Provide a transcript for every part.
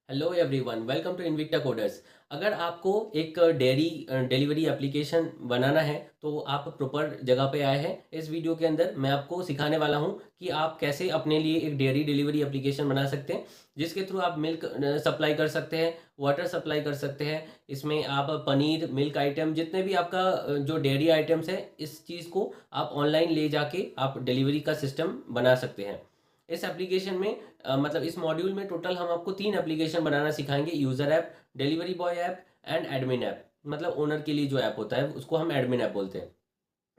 Hello everyone, welcome to Invicta coders. अगर आपको एक डेयरी डिलीवरी एप्लीकेशन बनाना है तो आप प्रॉपर जगह पे आए हैं। इस वीडियो के अंदर मैं आपको सिखाने वाला हूं कि आप कैसे अपने लिए एक डेयरी डिलीवरी एप्लीकेशन बना सकते हैं, जिसके थ्रू आप मिल्क सप्लाई कर सकते हैं, वाटर सप्लाई कर सकते हैं। इसमें आप पनीर, मिल्क आइटम, जितने भी आपका जो डेयरी आइटम्स है, इस चीज़ को आप ऑनलाइन ले जाके आप डिलीवरी का सिस्टम बना सकते हैं। इस एप्लीकेशन में मतलब इस मॉड्यूल में टोटल हम आपको 3 एप्लीकेशन बनाना सिखाएंगे: user app, delivery boy app and admin app. मतलब ओनर के लिए जो ऐप होता है उसको हम एडमिन ऐप बोलते हैं।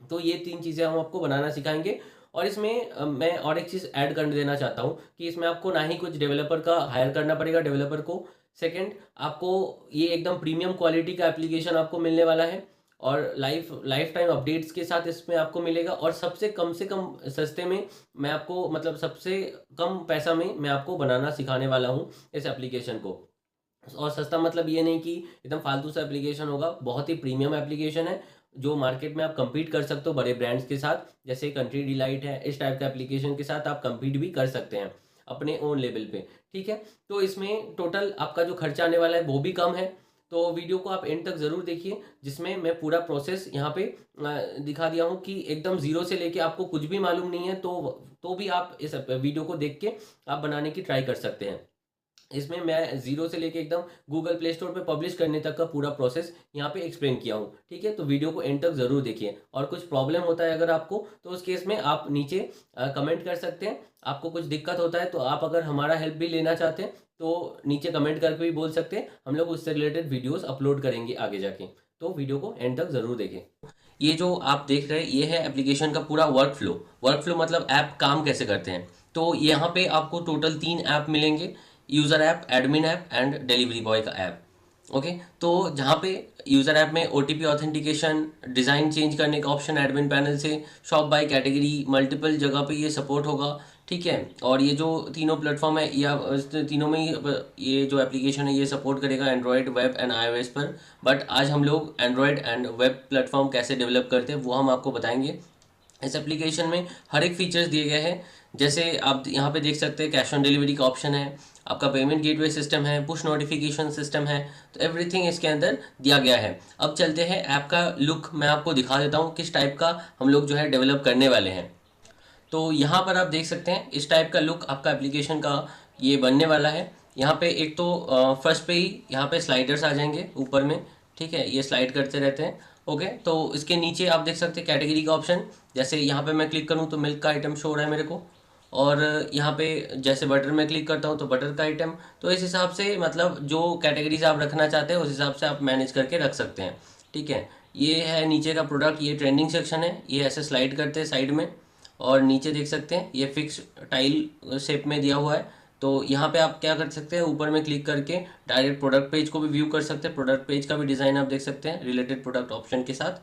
तो ये 3 चीज़ें हम आपको बनाना सिखाएंगे। और इसमें मैं और एक चीज़ ऐड कर देना चाहता हूँ कि इसमें आपको ना ही कुछ डेवलपर का हायर करना पड़ेगा, डेवलपर को। सेकंड, आपको ये एकदम प्रीमियम क्वालिटी का एप्लीकेशन आपको मिलने वाला है और लाइफ टाइम अपडेट्स के साथ इसमें आपको मिलेगा। और सबसे कम से कम सस्ते में मैं आपको, मतलब सबसे कम पैसा में मैं आपको बनाना सिखाने वाला हूँ इस एप्लीकेशन को। और सस्ता मतलब ये नहीं कि एकदम फालतू सा एप्लीकेशन होगा, बहुत ही प्रीमियम एप्लीकेशन है जो मार्केट में आप compete कर सकते हो बड़े ब्रांड्स के साथ। जैसे कंट्री डिलाइट है, इस टाइप का एप्लीकेशन के साथ आप compete भी कर सकते हैं अपने ओन लेवल पे। ठीक है, तो इसमें टोटल आपका जो खर्चा आने वाला है वो भी कम है। तो वीडियो को आप एंड तक ज़रूर देखिए, जिसमें मैं पूरा प्रोसेस यहाँ पे दिखा दिया हूँ कि एकदम ज़ीरो से लेके आपको कुछ भी मालूम नहीं है तो भी आप इस वीडियो को देख के आप बनाने की ट्राई कर सकते हैं। इसमें मैं ज़ीरो से लेके एकदम गूगल प्ले स्टोर पे पब्लिश करने तक का पूरा प्रोसेस यहाँ पे एक्सप्लेन किया हूँ। ठीक है, तो वीडियो को एंड तक ज़रूर देखिए। और कुछ प्रॉब्लम होता है अगर आपको, तो उस केस में आप नीचे कमेंट कर सकते हैं। आपको कुछ दिक्कत होता है तो आप अगर हमारा हेल्प भी लेना चाहते हैं तो नीचे कमेंट करके भी बोल सकते हैं, हम लोग उससे रिलेटेड वीडियोज़ अपलोड करेंगे आगे जाके। तो वीडियो को एंड तक ज़रूर देखें। ये जो आप देख रहे हैं ये है एप्लीकेशन का पूरा वर्क फ्लो मतलब ऐप काम कैसे करते हैं। तो यहाँ पे आपको टोटल 3 ऐप मिलेंगे: user app, admin app and delivery boy का ऐप। ओके, तो जहाँ पे यूज़र ऐप में OTP ऑथेंटिकेशन, डिज़ाइन चेंज करने का ऑप्शन एडमिन पैनल से, शॉप बाय कैटेगरी, मल्टीपल जगह पे ये सपोर्ट होगा। ठीक है, और ये जो तीनों प्लेटफॉर्म है या तीनों में ही ये जो एप्लीकेशन है ये सपोर्ट करेगा एंड्रॉयड, वेब एंड iOS पर। बट आज हम लोग एंड्रॉयड एंड वेब प्लेटफॉर्म कैसे डेवलप करते हैं वो हम आपको बताएंगे। इस एप्लीकेशन में हर एक फीचर्स दिए गए हैं। जैसे आप यहाँ पे देख सकते हैं, कैश ऑन डिलीवरी का ऑप्शन है, आपका पेमेंट गेटवे सिस्टम है, पुश नोटिफिकेशन सिस्टम है। तो एवरीथिंग इसके अंदर दिया गया है। अब चलते हैं ऐप का लुक मैं आपको दिखा देता हूँ किस टाइप का हम लोग जो है डेवलप करने वाले हैं। तो यहाँ पर आप देख सकते हैं इस टाइप का लुक आपका एप्लीकेशन का ये बनने वाला है। यहाँ पे एक तो फर्स्ट पे ही यहाँ पे स्लाइडर्स आ जाएंगे ऊपर में। ठीक है, ये स्लाइड करते रहते हैं। ओके, तो इसके नीचे आप देख सकते हैं कैटेगरी का ऑप्शन। जैसे यहाँ पे मैं क्लिक करूँ तो मिल्क का आइटम शो हो रहा है मेरे को। और यहाँ पे जैसे बटर में क्लिक करता हूँ तो बटर का आइटम। तो इस हिसाब से मतलब जो कैटेगरीज आप रखना चाहते हैं उस हिसाब से आप मैनेज करके रख सकते हैं। ठीक है, ये है नीचे का प्रोडक्ट, ये ट्रेंडिंग सेक्शन है, ये ऐसे स्लाइड करते हैं साइड में। और नीचे देख सकते हैं ये फिक्स टाइल शेप में दिया हुआ है। तो यहाँ पे आप क्या कर सकते हैं, ऊपर में क्लिक करके डायरेक्ट प्रोडक्ट पेज को भी व्यू कर सकते हैं। प्रोडक्ट पेज का भी डिज़ाइन आप देख सकते हैं रिलेटेड प्रोडक्ट ऑप्शन के साथ।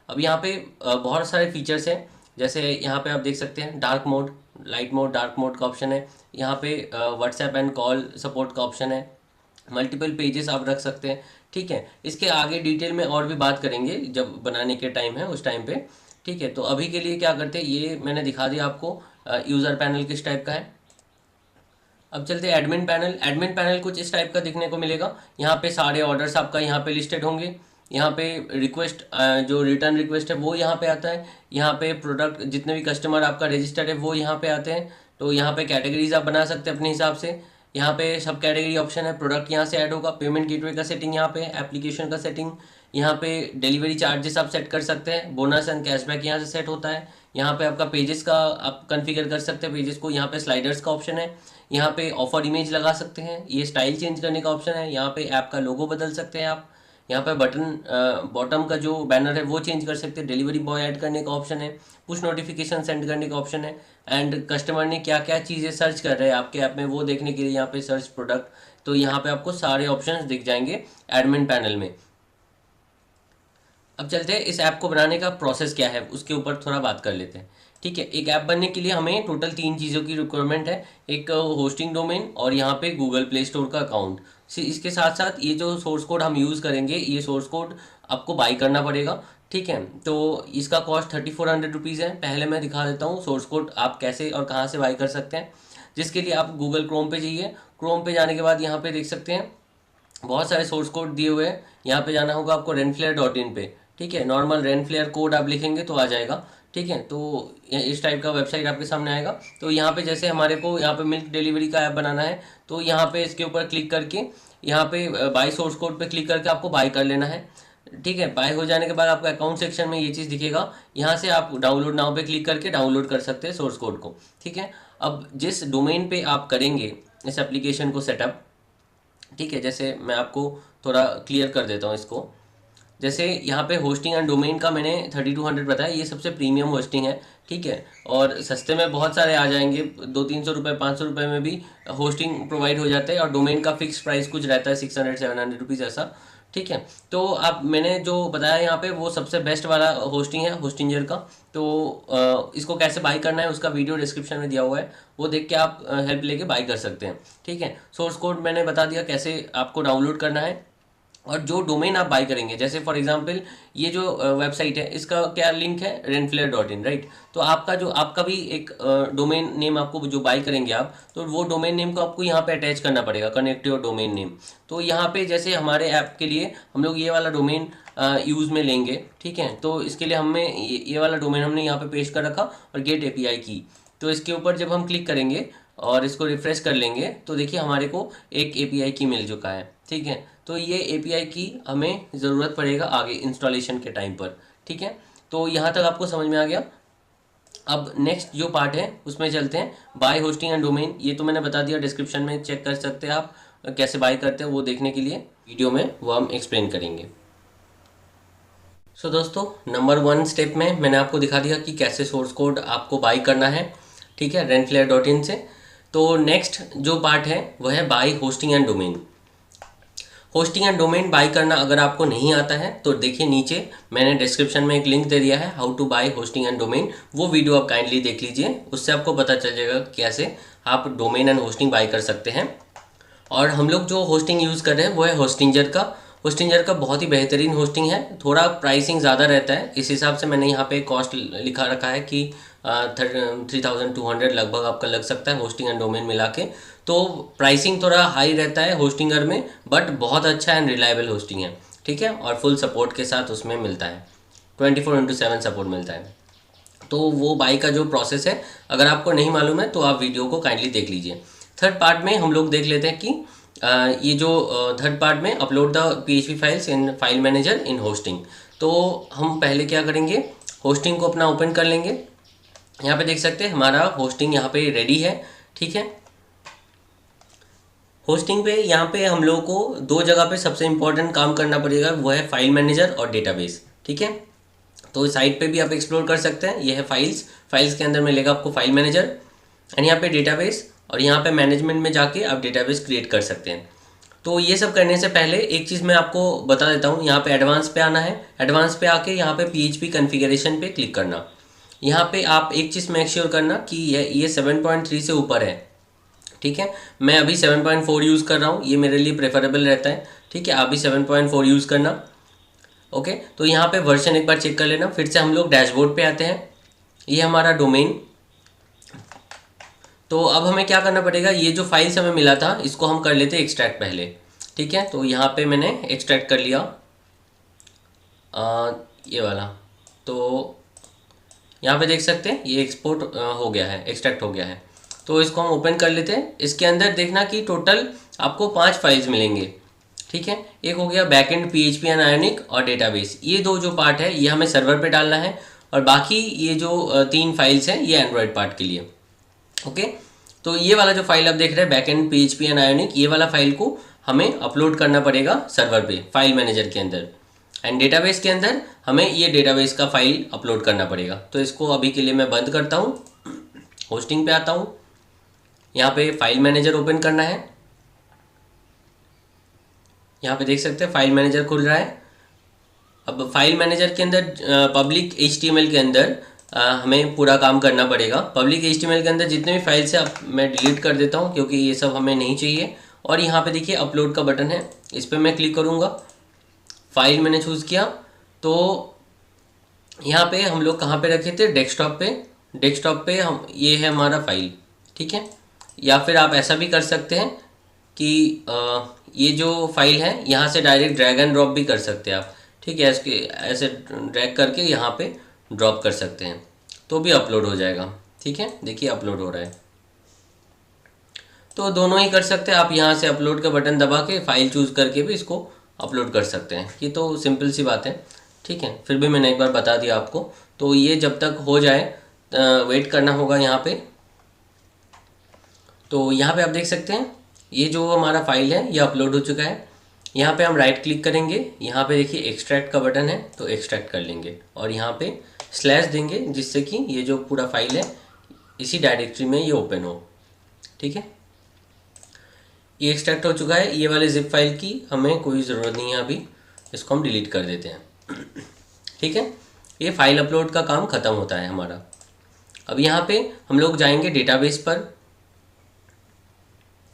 अब यहाँ पे बहुत सारे फीचर्स हैं। जैसे यहाँ पे आप देख सकते हैं dark mode, light mode, dark mode का ऑप्शन है। यहाँ पे व्हाट्सएप एंड कॉल सपोर्ट का ऑप्शन है। मल्टीपल पेजेस आप रख सकते हैं। ठीक है, इसके आगे डिटेल में और भी बात करेंगे जब बनाने के टाइम है उस टाइम पे। ठीक है, तो अभी के लिए क्या करते हैं, ये मैंने दिखा दिया आपको यूज़र पैनल किस टाइप का है। अब चलते हैं एडमिन पैनल। एडमिन पैनल कुछ इस टाइप का दिखने को मिलेगा। यहाँ पे सारे ऑर्डर्स आपका यहाँ पे लिस्टेड होंगे। यहाँ पे रिक्वेस्ट, जो रिटर्न रिक्वेस्ट है वो यहाँ पे आता है। यहाँ पे प्रोडक्ट जितने भी कस्टमर आपका रजिस्टर्ड है वो यहाँ पे आते हैं। तो यहाँ पे कैटेगरीज आप बना सकते हैं अपने हिसाब से। यहाँ पे सब कैटेगरी ऑप्शन है, प्रोडक्ट यहाँ से ऐड होगा, पेमेंट गेटवे का सेटिंग यहाँ पे, एप्लीकेशन का सेटिंग यहाँ पे, डिलीवरी चार्जेस आप सेट कर सकते हैं, बोनस एंड कैशबैक यहाँ से सेट होता है। यहाँ पे आपका पेजेस का आप कॉन्फ़िगर कर सकते हैं पेजेस को। यहाँ पे स्लाइडर्स का ऑप्शन है। यहाँ पे ऑफर इमेज लगा सकते हैं। ये स्टाइल चेंज करने का ऑप्शन है। यहाँ पे ऐप का लोगो बदल सकते हैं आप। यहाँ पे बटन बॉटम का जो बैनर है वो चेंज कर सकते हैं। डिलीवरी बॉय ऐड करने का ऑप्शन है। पुश नोटिफिकेशन सेंड करने का ऑप्शन है। एंड कस्टमर ने क्या क्या चीज़ें सर्च कर रहे हैं आपके ऐप में वो देखने के लिए यहाँ पे सर्च प्रोडक्ट। तो यहाँ पे आपको सारे ऑप्शंस दिख जाएंगे एडमिन पैनल में। अब चलते हैं इस ऐप को बनाने का प्रोसेस क्या है उसके ऊपर थोड़ा बात कर लेते हैं। ठीक है, एक ऐप बनने के लिए हमें टोटल 3 चीज़ों की रिक्वायरमेंट है। एक होस्टिंग डोमेन और यहाँ पे गूगल प्ले स्टोर का अकाउंट। इसके साथ साथ ये जो सोर्स कोड हम यूज़ करेंगे ये सोर्स कोड आपको बाई करना पड़ेगा। ठीक है, तो इसका कॉस्ट 3400 रुपीज़ है। पहले मैं दिखा देता हूँ सोर्स कोड आप कैसे और कहाँ से बाई कर सकते हैं। जिसके लिए आप गूगल क्रोम पे जाइए, क्रोम पे जाने के बाद यहाँ पे देख सकते हैं बहुत सारे सोर्स कोड दिए हुए हैं। यहाँ पे जाना होगा आपको renflare.in पे, ठीक है। नॉर्मल रेनफ्लेयर कोड आप लिखेंगे तो आ जाएगा, ठीक है। तो इस टाइप का वेबसाइट आपके सामने आएगा। तो यहाँ पे जैसे हमारे को यहाँ पे मिल्क डिलीवरी का ऐप बनाना है, तो यहाँ पे इसके ऊपर क्लिक करके यहाँ पे बाय सोर्स कोड पे क्लिक करके आपको बाय कर लेना है, ठीक है। बाय हो जाने के बाद आपको अकाउंट सेक्शन में ये चीज़ दिखेगा, यहाँ से आप डाउनलोड नाउ पे क्लिक करके डाउनलोड कर सकते हैं सोर्स कोड को, ठीक है। अब जिस डोमेन पे आप करेंगे इस एप्लीकेशन को सेटअप, ठीक है, जैसे मैं आपको थोड़ा क्लियर कर देता हूँ इसको। जैसे यहाँ पे होस्टिंग एंड डोमेन का मैंने 3200 बताया, ये सबसे प्रीमियम होस्टिंग है, ठीक है। और सस्ते में बहुत सारे आ जाएंगे, 200-300 रुपये 500 रुपये में भी होस्टिंग प्रोवाइड हो जाता है। और डोमेन का फिक्स प्राइस कुछ रहता है 600-700 रुपीज़ ऐसा, ठीक है। तो आप मैंने जो बताया यहाँ पे वो सबसे बेस्ट वाला होस्टिंग है होस्टिंजर का। तो इसको कैसे बाई करना है उसका वीडियो डिस्क्रिप्शन में दिया हुआ है, वो देख के आप हेल्प लेके बाई कर सकते हैं, ठीक है। सोर्स कोड मैंने बता दिया कैसे आपको डाउनलोड करना है। और जो डोमेन आप बाई करेंगे, जैसे फॉर एग्जांपल ये जो वेबसाइट है इसका क्या लिंक है renflare.in, राइट। तो आपका भी एक डोमेन नेम आपको जो बाई करेंगे आप, तो वो डोमेन नेम को आपको यहाँ पे अटैच करना पड़ेगा, कनेक्ट योर डोमेन नेम। तो यहाँ पे जैसे हमारे ऐप के लिए हम लोग ये वाला डोमेन यूज़ में लेंगे, ठीक है। तो इसके लिए हमें ये वाला डोमेन हमने यहाँ पे पेस्ट कर रखा और गेट API की। तो इसके ऊपर जब हम क्लिक करेंगे और इसको रिफ्रेश कर लेंगे तो देखिए हमारे को एक API की मिल चुका है, ठीक है। तो ये API की हमें ज़रूरत पड़ेगा आगे इंस्टॉलेशन के टाइम पर, ठीक है। तो यहाँ तक आपको समझ में आ गया। अब नेक्स्ट जो पार्ट है उसमें चलते हैं, बाय होस्टिंग एंड डोमेन। ये तो मैंने बता दिया, डिस्क्रिप्शन में चेक कर सकते हैं आप कैसे बाय करते हैं, वो देखने के लिए वीडियो में वो हम एक्सप्लेन करेंगे। सो दोस्तों, नंबर 1 स्टेप में मैंने आपको दिखा दिया कि कैसे सोर्स कोड आपको बाई करना है, ठीक है, renflare.in से। तो नेक्स्ट जो पार्ट है वह है by hosting and domain. Hosting and domain by करना अगर आपको नहीं आता है तो देखिए नीचे मैंने डिस्क्रिप्शन में एक लिंक दे दिया है, how two by hosting and domain. वो वीडियो आप काइंडली देख लीजिए, उससे आपको पता चल जाएगा कैसे आप डोमेन एंड होस्टिंग बाई कर सकते हैं। और हम लोग जो होस्टिंग यूज़ कर रहे हैं वो है होस्टिंजर का। होस्टिंजर का बहुत ही बेहतरीन होस्टिंग है, थोड़ा प्राइसिंग ज़्यादा रहता है, इस हिसाब से मैंने यहाँ पे कॉस्ट लिखा रखा है कि 3200 लगभग आपका लग सकता है होस्टिंग एंड डोमेन मिला के। तो प्राइसिंग थोड़ा हाई रहता है होस्टिंगर में, बट बहुत अच्छा एंड रिलायबल होस्टिंग है, ठीक है। और फुल सपोर्ट के साथ उसमें मिलता है, 24/7 सपोर्ट मिलता है। तो वो बाई का जो प्रोसेस है अगर आपको नहीं मालूम है तो आप वीडियो को काइंडली देख लीजिए। थर्ड पार्ट में हम लोग देख लेते हैं कि ये जो थर्ड पार्ट में upload the PHP files in file manager in hosting. तो हम पहले क्या करेंगे, होस्टिंग को अपना ओपन कर लेंगे। यहाँ पे देख सकते हैं हमारा होस्टिंग यहाँ पे रेडी है, ठीक है। होस्टिंग पे यहाँ पे हम लोगों को 2 जगह पे सबसे इंपॉर्टेंट काम करना पड़ेगा, वो है फाइल मैनेजर और डेटाबेस, ठीक है। तो इस साइट पे भी आप एक्सप्लोर कर सकते हैं। ये है फाइल्स के अंदर मिलेगा आपको फाइल मैनेजर एंड यहाँ पे डेटाबेस, और यहाँ पे मैनेजमेंट में जाके आप डेटाबेस क्रिएट कर सकते हैं। तो ये सब करने से पहले एक चीज़ मैं आपको बता देता हूँ, यहाँ पे एडवांस पे आना है। एडवांस पे आके यहाँ पे PHP कॉन्फ़िगरेशन पे क्लिक करना। यहाँ पे आप एक चीज़ मेक श्योर करना कि ये 7.3 से ऊपर है, ठीक है। मैं अभी 7.4 यूज़ कर रहा हूँ, ये मेरे लिए प्रेफरेबल रहता है, ठीक है। आप भी 7.4 यूज़ करना, ओके। तो यहाँ पे वर्जन एक बार चेक कर लेना। फिर से हम लोग डैशबोर्ड पे आते हैं, ये हमारा डोमेन। तो अब हमें क्या करना पड़ेगा, ये जो फाइल्स हमें मिला था इसको हम कर लेते हैं एक्सट्रैक्ट पहले, ठीक है। तो यहाँ पे मैंने एक्सट्रैक्ट कर लिया ये वाला। तो यहाँ पे देख सकते हैं ये एक्सपोर्ट हो गया है, एक्सट्रैक्ट हो गया है। तो इसको हम ओपन कर लेते हैं। इसके अंदर देखना कि टोटल आपको 5 फाइल्स मिलेंगे, ठीक है। एक हो गया बैकएंड PHP एंड आयोनिक और डेटाबेस, ये 2 जो पार्ट है ये हमें सर्वर पे डालना है। और बाकी ये जो 3 फाइल्स हैं ये एंड्रॉयड पार्ट के लिए, ओके। तो ये वाला जो फाइल आप देख रहे हैं बैकएंड PHP एंड आयोनिक, ये वाला फाइल को हमें अपलोड करना पड़ेगा सर्वर पे फाइल मैनेजर के अंदर। एंड डेटाबेस के अंदर हमें ये डेटाबेस का फाइल अपलोड करना पड़ेगा। तो इसको अभी के लिए मैं बंद करता हूँ, होस्टिंग पे आता हूँ। यहाँ पे फाइल मैनेजर ओपन करना है, यहाँ पे देख सकते हैं फाइल मैनेजर खुल रहा है। अब फाइल मैनेजर के अंदर पब्लिक HTML के अंदर हमें पूरा काम करना पड़ेगा। पब्लिक HTML के अंदर जितने भी फाइल्स हैं अब मैं डिलीट कर देता हूँ क्योंकि ये सब हमें नहीं चाहिए। और यहाँ पे देखिए अपलोड का बटन है, इस पर मैं क्लिक करूँगा। फाइल मैंने चूज़ किया, तो यहाँ पे हम लोग कहाँ पे रखे थे, डेस्कटॉप पे हम, ये है हमारा फाइल, ठीक है। या फिर आप ऐसा भी कर सकते हैं कि ये जो फाइल है यहाँ से डायरेक्ट ड्रैग एंड ड्रॉप भी कर सकते हैं आप, ठीक है। इसके ऐसे ड्रैग करके यहाँ पे ड्रॉप कर सकते हैं तो भी अपलोड हो जाएगा, ठीक है। देखिए अपलोड हो रहा है। तो दोनों ही कर सकते हैं आप, यहाँ से अपलोड का बटन दबा के फाइल चूज़ करके भी इसको अपलोड कर सकते हैं। ये तो सिंपल सी बात है, ठीक है। फिर भी मैंने एक बार बता दिया आपको। तो ये जब तक हो जाए वेट करना होगा यहाँ पे। तो यहाँ पे आप देख सकते हैं ये जो हमारा फाइल है ये अपलोड हो चुका है। यहाँ पे हम राइट क्लिक करेंगे, यहाँ पे देखिए एक्सट्रैक्ट का बटन है तो एक्सट्रैक्ट कर लेंगे और यहाँ पे स्लैश देंगे जिससे कि ये जो पूरा फाइल है इसी डायरेक्टरी में ये ओपन हो, ठीक है। ये एक्सट्रैक्ट हो चुका है। ये वाले जिप फाइल की हमें कोई ज़रूरत नहीं है अभी, इसको हम डिलीट कर देते हैं, ठीक है। ये फाइल अपलोड का काम ख़त्म होता है हमारा। अब यहाँ पे हम लोग जाएंगे डेटाबेस पर।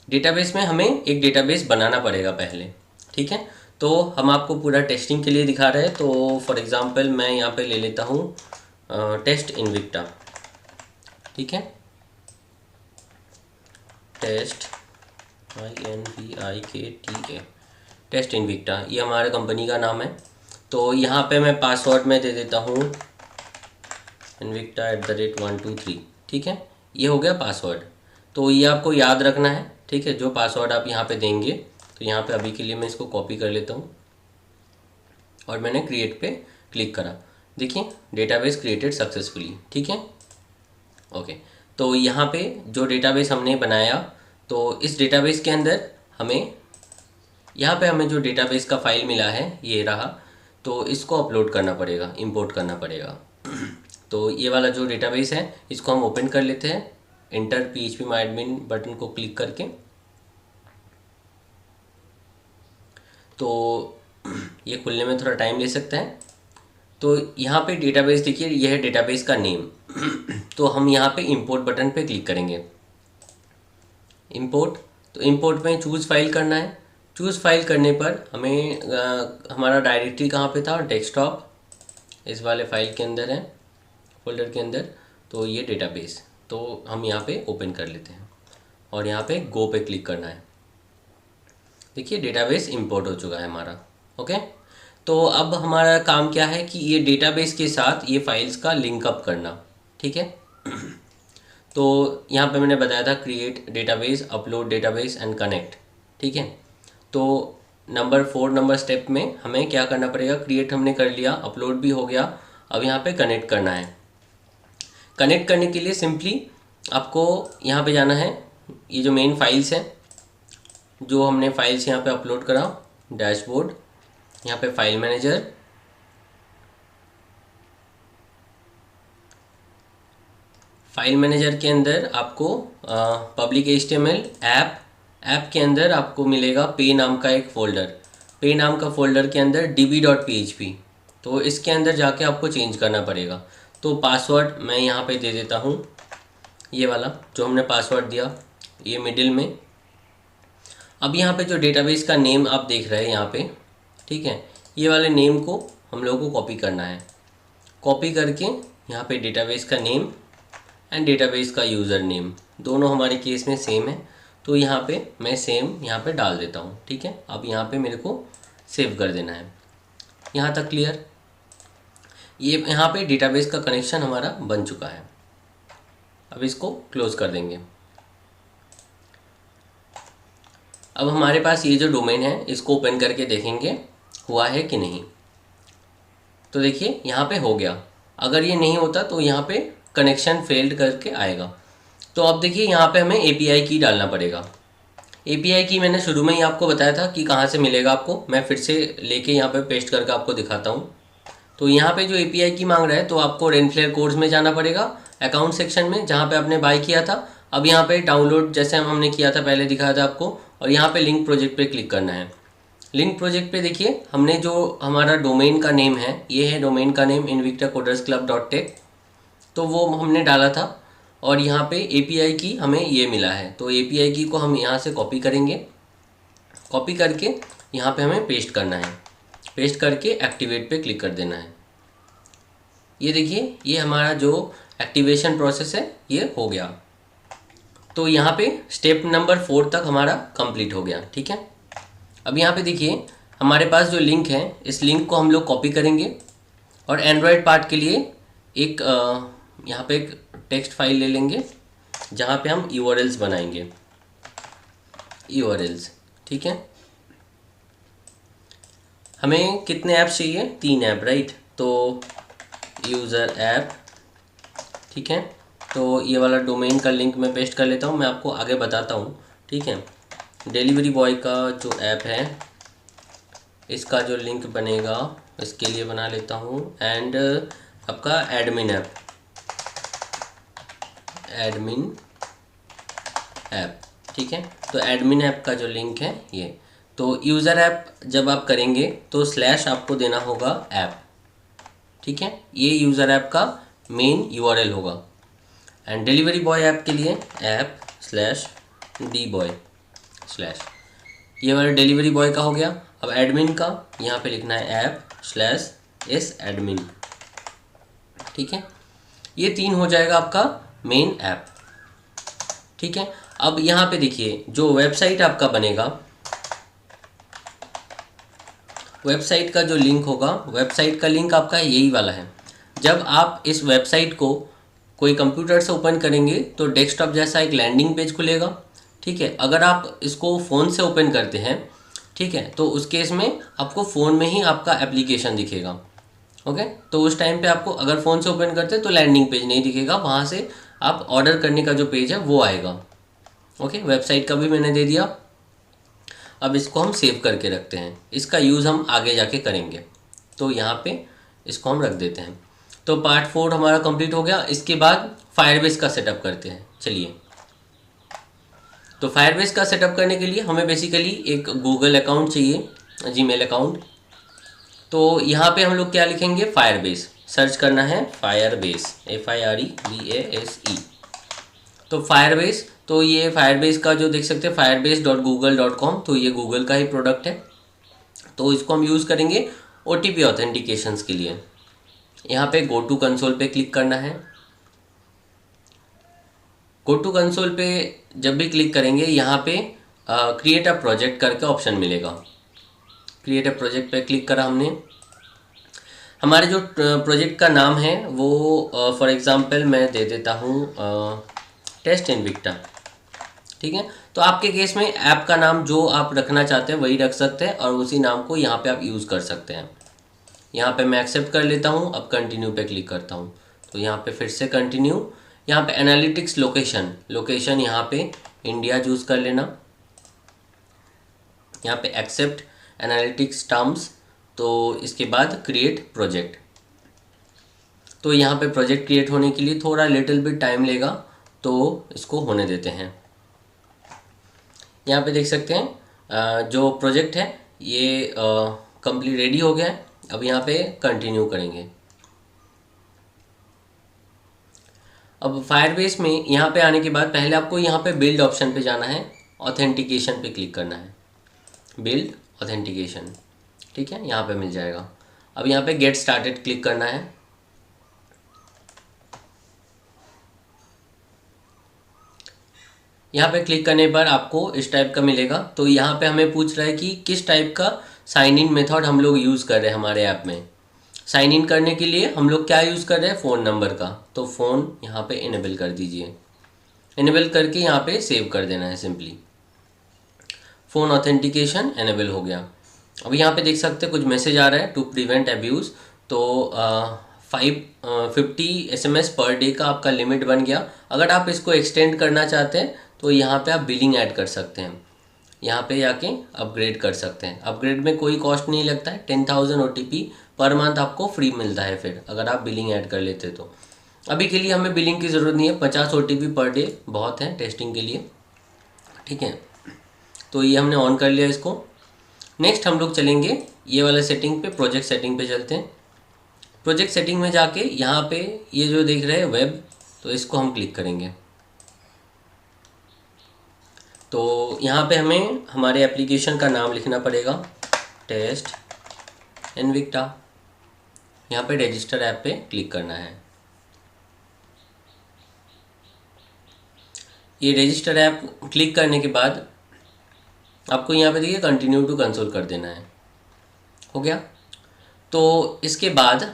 डेटाबेस में हमें एक डेटाबेस बनाना पड़ेगा पहले, ठीक है। तो हम आपको पूरा टेस्टिंग के लिए दिखा रहे हैं। तो फॉर एग्ज़ाम्पल मैं यहाँ पे ले लेता हूँ टेस्ट इनविक्टा, ठीक है। टेस्ट INVIKTA टेस्ट इनविक्टा, ये हमारे कंपनी का नाम है। तो यहाँ पे मैं पासवर्ड में दे देता हूँ invicta@123, ठीक है। ये हो गया पासवर्ड। तो ये आपको याद रखना है, ठीक है। जो पासवर्ड आप यहाँ पे देंगे, तो यहाँ पे अभी के लिए मैं इसको कॉपी कर लेता हूँ और मैंने क्रिएट पे क्लिक करा। देखिए डेटाबेस क्रिएटेड सक्सेसफुली, ठीक है, ओके। तो यहाँ पे जो डेटाबेस हमने बनाया, तो इस डेटाबेस के अंदर हमें यहाँ पे हमें जो डेटाबेस का फाइल मिला है ये रहा, तो इसको अपलोड करना पड़ेगा, इंपोर्ट करना पड़ेगा। तो ये वाला जो डेटाबेस है इसको हम ओपन कर लेते हैं, इंटर phpMyAdmin बटन को क्लिक करके। तो ये खुलने में थोड़ा टाइम ले सकता है। तो यहाँ पे डेटाबेस देखिए, यह है डेटाबेस का नेम। तो हम यहाँ पे इंपोर्ट बटन पे क्लिक करेंगे, इंपोर्ट। तो इंपोर्ट में चूज़ फाइल करना है। चूज़ फाइल करने पर हमें हमारा डायरेक्टरी कहाँ पे था, डेस्कटॉप, इस वाले फाइल के अंदर है, फोल्डर के अंदर। तो ये डेटाबेस, तो हम यहाँ पे ओपन कर लेते हैं और यहाँ पे गो पे क्लिक करना है। देखिए डेटाबेस इंपोर्ट हो चुका है हमारा, ओके। तो अब हमारा काम क्या है कि ये डेटाबेस के साथ ये फाइल्स का लिंकअप करना, ठीक है। तो यहाँ पे मैंने बताया था create database, upload database and connect, ठीक है। तो नंबर 4 स्टेप में हमें क्या करना पड़ेगा, क्रिएट हमने कर लिया, अपलोड भी हो गया, अब यहाँ पे कनेक्ट करना है। कनेक्ट करने के लिए सिंपली आपको यहाँ पे जाना है, ये जो मेन फाइल्स हैं, जो हमने फाइल्स यहाँ पे अपलोड करा, डैशबोर्ड, यहाँ पे फाइल मैनेजर, फाइल मैनेजर के अंदर आपको पब्लिक HTML ऐप के अंदर आपको मिलेगा पे नाम का एक फ़ोल्डर। पे नाम का फ़ोल्डर के अंदर db.php, तो इसके अंदर जाके आपको चेंज करना पड़ेगा। तो पासवर्ड मैं यहाँ पे दे देता हूँ, ये वाला जो हमने पासवर्ड दिया, ये मिडिल में। अब यहाँ पे जो डेटाबेस का नेम आप देख रहे हैं यहाँ पे, ठीक है, ये वाले नेम को हम लोगों को कॉपी करना है। कॉपी करके यहाँ पे डेटाबेस का नेम एंड डेटाबेस का यूज़र नेम दोनों हमारे केस में सेम है, तो यहाँ पे मैं सेम यहाँ पे डाल देता हूँ, ठीक है। अब यहाँ पे मेरे को सेव कर देना है। यहाँ तक क्लियर। ये यहाँ पे डेटाबेस का कनेक्शन हमारा बन चुका है। अब इसको क्लोज़ कर देंगे। अब हमारे पास ये जो डोमेन है इसको ओपन करके देखेंगे हुआ है कि नहीं। तो देखिए यहाँ पे हो गया। अगर ये नहीं होता तो यहाँ पे कनेक्शन फेल्ड करके आएगा। तो अब देखिए यहाँ पे हमें API की डालना पड़ेगा। API की मैंने शुरू में ही आपको बताया था कि कहाँ से मिलेगा आपको, मैं फिर से लेके यहाँ पे पेस्ट करके आपको दिखाता हूँ। तो यहाँ पे जो API की मांग रहा है, तो आपको रेनफ्लेयर कोर्स में जाना पड़ेगा, अकाउंट सेक्शन में जहाँ पे आपने बाय किया था। अब यहाँ पे डाउनलोड जैसे हमने किया था पहले दिखाया था आपको, और यहाँ पे लिंक प्रोजेक्ट पे क्लिक करना है। लिंक प्रोजेक्ट पे देखिए हमने जो हमारा डोमेन का नेम है, ये है डोमेन का नेम invictacodersclub.tech, तो वो हमने डाला था। और यहाँ पे API की हमें ये मिला है, तो API की को हम यहाँ से कॉपी करेंगे। कॉपी करके यहाँ पे हमें पेस्ट करना है। पेस्ट करके एक्टिवेट पे क्लिक कर देना है। ये देखिए ये हमारा जो एक्टिवेशन प्रोसेस है ये हो गया। तो यहाँ पे स्टेप नंबर 4 तक हमारा कंप्लीट हो गया। ठीक है, अब यहाँ पे देखिए हमारे पास जो लिंक है, इस लिंक को हम लोग कॉपी करेंगे और एंड्रॉयड पार्ट के लिए एक यहाँ पे एक टेक्स्ट फाइल ले लेंगे जहाँ पे हम URLs बनाएंगे, URLs। ठीक है, हमें कितने ऐप्स चाहिए? 3 ऐप, राइट। तो यूज़र ऐप, ठीक है, तो ये वाला डोमेन का लिंक मैं पेस्ट कर लेता हूँ, मैं आपको आगे बताता हूँ। ठीक है, डिलीवरी बॉय का जो ऐप है इसका जो लिंक बनेगा इसके लिए बना लेता हूँ। एंड आपका एडमिन ऐप, एडमिन ऐप, ठीक है, तो एडमिन ऐप का जो लिंक है ये। तो यूज़र ऐप जब आप करेंगे तो स्लैश आपको देना होगा ऐप। ठीक है, ये यूज़र ऐप का मेन URL होगा। एंड डिलीवरी बॉय ऐप के लिए app slash D boy slash, ये वाला डिलीवरी बॉय का हो गया। अब एडमिन का यहाँ पे लिखना है ऐप स्लैश इस एडमिन। ठीक है, ये 3 हो जाएगा आपका मेन ऐप। ठीक है, अब यहाँ पे देखिए जो वेबसाइट आपका बनेगा, वेबसाइट का जो लिंक होगा, वेबसाइट का लिंक आपका यही वाला है। जब आप इस वेबसाइट को कोई कंप्यूटर से ओपन करेंगे तो डेस्कटॉप जैसा एक लैंडिंग पेज खुलेगा। ठीक है, अगर आप इसको फ़ोन से ओपन करते हैं, ठीक है, तो उस केस में आपको फ़ोन में ही आपका एप्लीकेशन दिखेगा। ओके, तो उस टाइम पे आपको अगर फ़ोन से ओपन करते हैं तो लैंडिंग पेज नहीं दिखेगा, वहाँ से आप ऑर्डर करने का जो पेज है वो आएगा। ओके, वेबसाइट का भी मैंने दे दिया। अब इसको हम सेव करके रखते हैं, इसका यूज़ हम आगे जाके करेंगे, तो यहाँ पे इसको हम रख देते हैं। तो पार्ट 4 हमारा कंप्लीट हो गया। इसके बाद फायरबेस का सेटअप करते हैं। चलिए, तो फायरबेस का सेटअप करने के लिए हमें बेसिकली एक गूगल अकाउंट चाहिए, जीमेल अकाउंट। तो यहाँ पे हम लोग क्या लिखेंगे? फायरबेस, सर्च करना है फायरबेस, FIREBASE। तो फायरबेस, तो ये फायरबेस का जो देख सकते हैं firebase.google.com, तो ये गूगल का ही प्रोडक्ट है। तो इसको हम यूज़ करेंगे OTP ऑथेंटिकेशंस के लिए। यहाँ पे गो टू कंसोल पे क्लिक करना है। गो टू कंसोल पे जब भी क्लिक करेंगे यहाँ पे क्रिएट अ प्रोजेक्ट करके ऑप्शन मिलेगा। क्रिएट अ प्रोजेक्ट पे क्लिक करा हमने। हमारे जो प्रोजेक्ट का नाम है वो फॉर एग्ज़ाम्पल मैं दे देता हूँ टेस्ट इनविक्टा। ठीक है, तो आपके केस में ऐप का नाम जो आप रखना चाहते हैं वही रख सकते हैं और उसी नाम को यहाँ पे आप यूज़ कर सकते हैं। यहाँ पे मैं एक्सेप्ट कर लेता हूँ। अब कंटिन्यू पे क्लिक करता हूँ, तो यहाँ पे फिर से कंटिन्यू। यहाँ पे एनालिटिक्स लोकेशन, लोकेशन यहाँ पे इंडिया चूज़ कर लेना। यहाँ पे एक्सेप्ट एनालिटिक्स टर्म्स, तो इसके बाद क्रिएट प्रोजेक्ट। तो यहाँ पे प्रोजेक्ट क्रिएट होने के लिए थोड़ा लिटिल बिट टाइम लेगा, तो इसको होने देते हैं। यहाँ पे देख सकते हैं जो प्रोजेक्ट है ये कंप्लीट रेडी हो गया है। अब यहाँ पे कंटिन्यू करेंगे। अब फायरबेस में यहाँ पे आने के बाद पहले आपको यहाँ पे बिल्ड ऑप्शन पे जाना है, ऑथेंटिकेशन पे क्लिक करना है, बिल्ड ऑथेंटिकेशन। ठीक है, यहाँ पे मिल जाएगा। अब यहाँ पे गेट स्टार्टेड क्लिक करना है। यहाँ पे क्लिक करने पर आपको इस टाइप का मिलेगा। तो यहाँ पे हमें पूछ रहा है कि किस टाइप का साइन इन मेथड हम लोग यूज़ कर रहे हैं हमारे ऐप में। साइन इन करने के लिए हम लोग क्या यूज़ कर रहे हैं? फ़ोन नंबर का। तो फ़ोन यहाँ पे इनेबल कर दीजिए। इनेबल करके यहाँ पे सेव कर देना है सिंपली। फ़ोन ऑथेंटिकेशन इनेबल हो गया। अब यहाँ पे देख सकते हैं कुछ मैसेज आ रहा है, टू प्रिवेंट अब्यूज़। तो 50 SMS पर डे का आपका लिमिट बन गया। अगर आप इसको एक्सटेंड करना चाहते हैं तो यहाँ पे आप बिलिंग ऐड कर सकते हैं। यहाँ पे जाके अपग्रेड कर सकते हैं। अपग्रेड में कोई कॉस्ट नहीं लगता है। 10,000 OTP पर मंथ आपको फ्री मिलता है फिर अगर आप बिलिंग ऐड कर लेते तो। अभी के लिए हमें बिलिंग की ज़रूरत नहीं है, 50 OTP पर डे बहुत है टेस्टिंग के लिए। ठीक है, तो ये हमने ऑन कर लिया इसको। नेक्स्ट हम लोग चलेंगे ये वाला सेटिंग पे, प्रोजेक्ट सेटिंग पे चलते हैं। प्रोजेक्ट सेटिंग में जाके यहाँ पे ये जो देख रहे हैं वेब, तो इसको हम क्लिक करेंगे। तो यहाँ पे हमें हमारे एप्लीकेशन का नाम लिखना पड़ेगा, टेस्ट इनविक्टा। यहाँ पे रजिस्टर ऐप पे क्लिक करना है। ये रजिस्टर ऐप क्लिक करने के बाद आपको यहाँ पे देखिए कंटिन्यू टू कंसोल कर देना है। हो गया। तो इसके बाद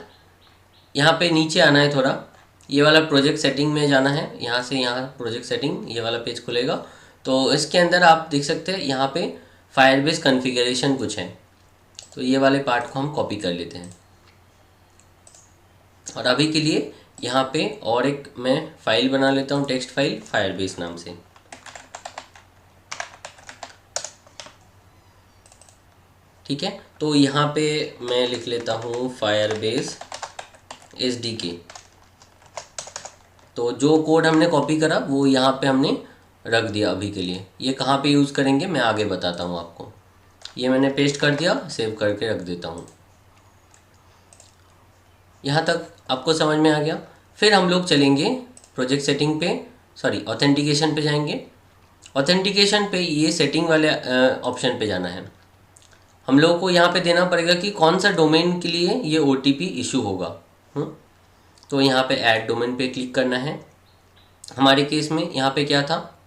यहाँ पे नीचे आना है, थोड़ा ये वाला प्रोजेक्ट सेटिंग में जाना है। यहाँ से यहाँ प्रोजेक्ट सेटिंग ये वाला पेज खुलेगा। तो इसके अंदर आप देख सकते हैं यहाँ पे फायरबेस कॉन्फ़िगरेशन कुछ है। तो ये वाले पार्ट को हम कॉपी कर लेते हैं और अभी के लिए यहाँ पे और एक मैं फाइल बना लेता हूँ, टेक्स्ट फाइल फायरबेस नाम से। ठीक है, तो यहाँ पे मैं लिख लेता हूँ फायरबेस SDK। तो जो कोड हमने कॉपी करा वो यहाँ पे हमने रख दिया अभी के लिए। ये कहाँ पे यूज़ करेंगे मैं आगे बताता हूँ आपको। ये मैंने पेस्ट कर दिया, सेव करके रख देता हूँ। यहाँ तक आपको समझ में आ गया। फिर हम लोग चलेंगे प्रोजेक्ट सेटिंग पे, सॉरी ऑथेंटिकेशन पे जाएंगे। ऑथेंटिकेशन पे ये सेटिंग वाले ऑप्शन पे जाना है। हम लोगों को यहाँ पे देना पड़ेगा कि कौन सा डोमेन के लिए ये OTP इशू होगा। तो यहाँ पे ऐड डोमेन पे क्लिक करना है। हमारे केस में यहाँ पे क्या था,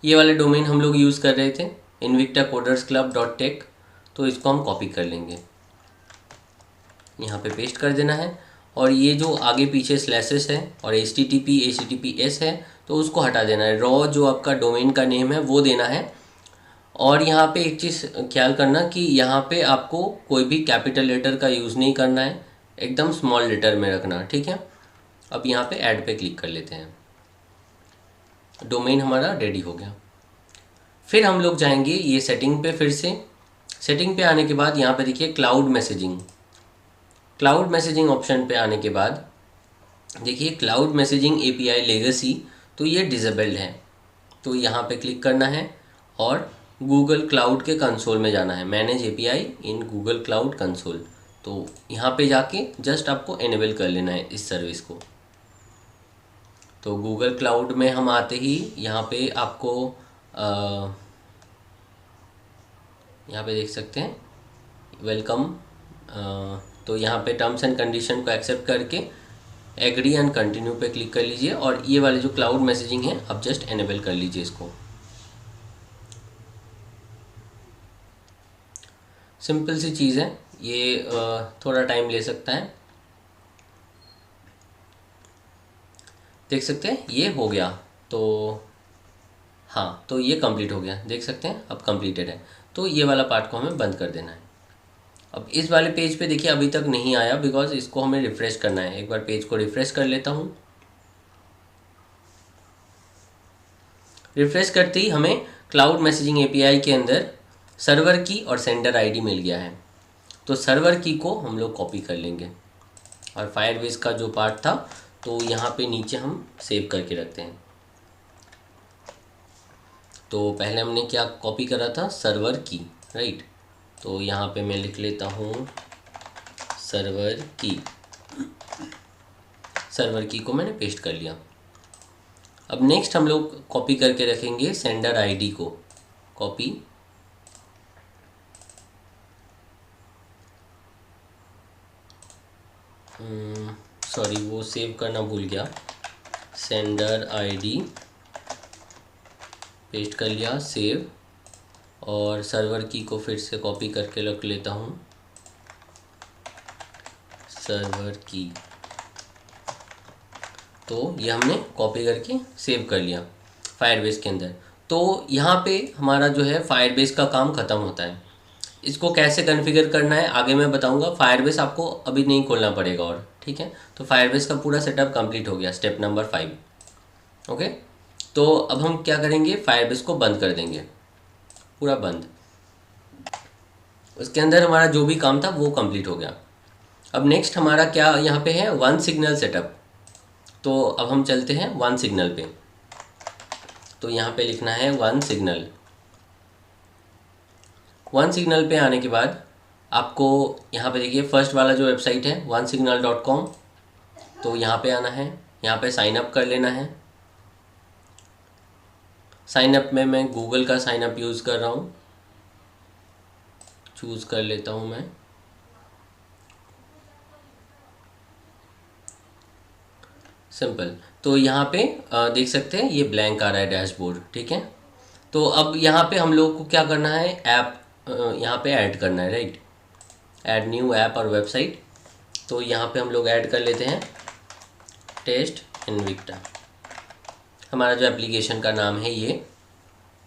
ये वाले डोमेन हम लोग यूज़ कर रहे थे invictacodersclub.tech। तो इसको हम कॉपी कर लेंगे, यहाँ पे पेस्ट कर देना है। और ये जो आगे पीछे स्लैसेस है और HTTPS है तो उसको हटा देना है। रॉ जो आपका डोमेन का नेम है वो देना है। और यहाँ पे एक चीज़ ख्याल करना कि यहाँ पे आपको कोई भी कैपिटल लेटर का यूज़ नहीं करना है, एकदम स्मॉल लेटर में रखना। ठीक है, अब यहाँ पे ऐड पे क्लिक कर लेते हैं। डोमेन हमारा रेडी हो गया। फिर हम लोग जाएंगे ये सेटिंग पे। फिर से सेटिंग पे आने के बाद यहाँ पे देखिए क्लाउड मैसेजिंग ऑप्शन पे आने के बाद देखिए क्लाउड मैसेजिंग API लेगेसी, तो ये डिसेबल्ड है। तो यहाँ पे क्लिक करना है और गूगल क्लाउड के कंसोल में जाना है, manage API in Google cloud console. तो यहाँ पे जाके जस्ट आपको इनेबल कर लेना है इस सर्विस को। तो गूगल क्लाउड में हम आते ही यहाँ पे आपको यहाँ पे देख सकते हैं वेलकम। तो यहाँ पे टर्म्स एंड कंडीशन को एक्सेप्ट करके एग्री एंड कंटिन्यू पे क्लिक कर लीजिए और ये वाले जो क्लाउड मैसेजिंग है अब जस्ट इनेबल कर लीजिए इसको। सिंपल सी चीज़ है ये, थोड़ा टाइम ले सकता है। देख सकते हैं ये हो गया। तो हाँ, तो ये कंप्लीट हो गया, देख सकते हैं अब कंप्लीटेड है। तो ये वाला पार्ट को हमें बंद कर देना है। अब इस वाले पेज पे देखिए अभी तक नहीं आया बिकॉज इसको हमें रिफ़्रेश करना है। एक बार पेज को रिफ़्रेश कर लेता हूँ। रिफ़्रेश करते ही हमें क्लाउड मैसेजिंग API के अंदर सर्वर की और सेंडर ID मिल गया है। तो सर्वर की को हम लोग कॉपी कर लेंगे और फायरबेस का जो पार्ट था तो यहाँ पे नीचे हम सेव करके रखते हैं। तो पहले हमने क्या कॉपी करा था, सर्वर की, राइट। तो यहाँ पे मैं लिख लेता हूँ सर्वर की को मैंने पेस्ट कर लिया। अब नेक्स्ट हम लोग कॉपी करके रखेंगे सेंडर ID को, कॉपी। सॉरी वो सेव करना भूल गया। सेंडर ID पेस्ट कर लिया, सेव। और सर्वर की को फिर से कॉपी करके रख लेता हूँ, सर्वर की। तो ये हमने कॉपी करके सेव कर लिया फायरबेस के अंदर। तो यहाँ पे हमारा जो है फायरबेस का काम ख़त्म होता है। इसको कैसे कॉन्फ़िगर करना है आगे मैं बताऊंगा। फायरबेस आपको अभी नहीं खोलना पड़ेगा और ठीक है। तो फायरबेस का पूरा सेटअप कंप्लीट हो गया, स्टेप नंबर 5। ओके, तो अब हम क्या करेंगे, फायरबेस को बंद कर देंगे, पूरा बंद। उसके अंदर हमारा जो भी काम था वो कंप्लीट हो गया। अब नेक्स्ट हमारा क्या यहाँ पे है, वन सिग्नल सेटअप। तो अब हम चलते हैं वन सिग्नल पे। तो यहाँ पे लिखना है वन सिग्नल। वन सिग्नल पे आने के बाद आपको यहाँ पे देखिए फर्स्ट वाला जो वेबसाइट है onesignal.com, तो यहाँ पे आना है, यहाँ पे साइन अप कर लेना है। साइन अप में मैं गूगल का साइन अप यूज़ कर रहा हूँ, चूज़ कर लेता हूँ मैं। सिंपल। तो यहाँ पे देख सकते हैं ये ब्लैंक आ रहा है डैशबोर्ड, ठीक है। तो अब यहाँ पे हम लोग को क्या करना है, ऐप यहाँ पे ऐड करना है, राइट। ऐड न्यू ऐप और वेबसाइट। तो यहाँ पे हम लोग ऐड कर लेते हैं टेस्ट इनविक्टा। हमारा जो एप्लीकेशन का नाम है ये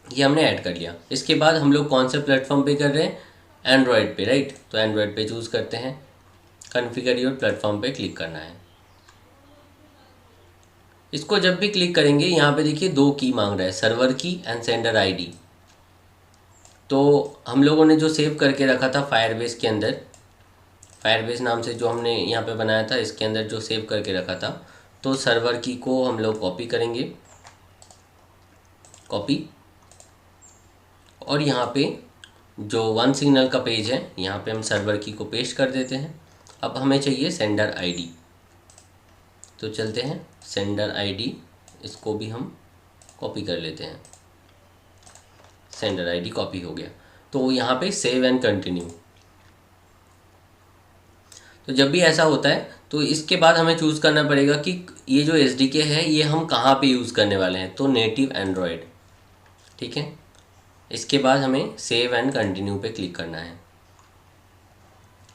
हमने ऐड कर लिया। इसके बाद हम लोग कौन से प्लेटफॉर्म पे कर रहे हैं, एंड्रॉयड पे, राइट। तो एंड्रॉयड पे चूज़ करते हैं, कॉन्फ़िगर योर प्लेटफॉर्म पे क्लिक करना है। इसको जब भी क्लिक करेंगे यहाँ पे देखिए 2 की मांग रहा है, सर्वर की एंड सेंडर आईडी। तो हम लोगों ने जो सेव करके रखा था फायरबेस के अंदर, फायरबेस नाम से जो हमने यहाँ पे बनाया था, इसके अंदर जो सेव करके रखा था, तो सर्वर की को हम लोग कॉपी करेंगे, कॉपी। और यहाँ पे जो वन सिग्नल का पेज है यहाँ पे हम सर्वर की को पेस्ट कर देते हैं। अब हमें चाहिए सेंडर आईडी, तो चलते हैं सेंडर आईडी, इसको भी हम कॉपी कर लेते हैं। सेंडर आईडी कॉपी हो गया। तो यहाँ पे सेव एंड कंटिन्यू। तो जब भी ऐसा होता है तो इसके बाद हमें चूज़ करना पड़ेगा कि ये जो SDK है ये हम कहाँ पे यूज़ करने वाले हैं। तो नेटिव एंड्रॉयड, ठीक है। इसके बाद हमें सेव एंड कंटिन्यू पे क्लिक करना है,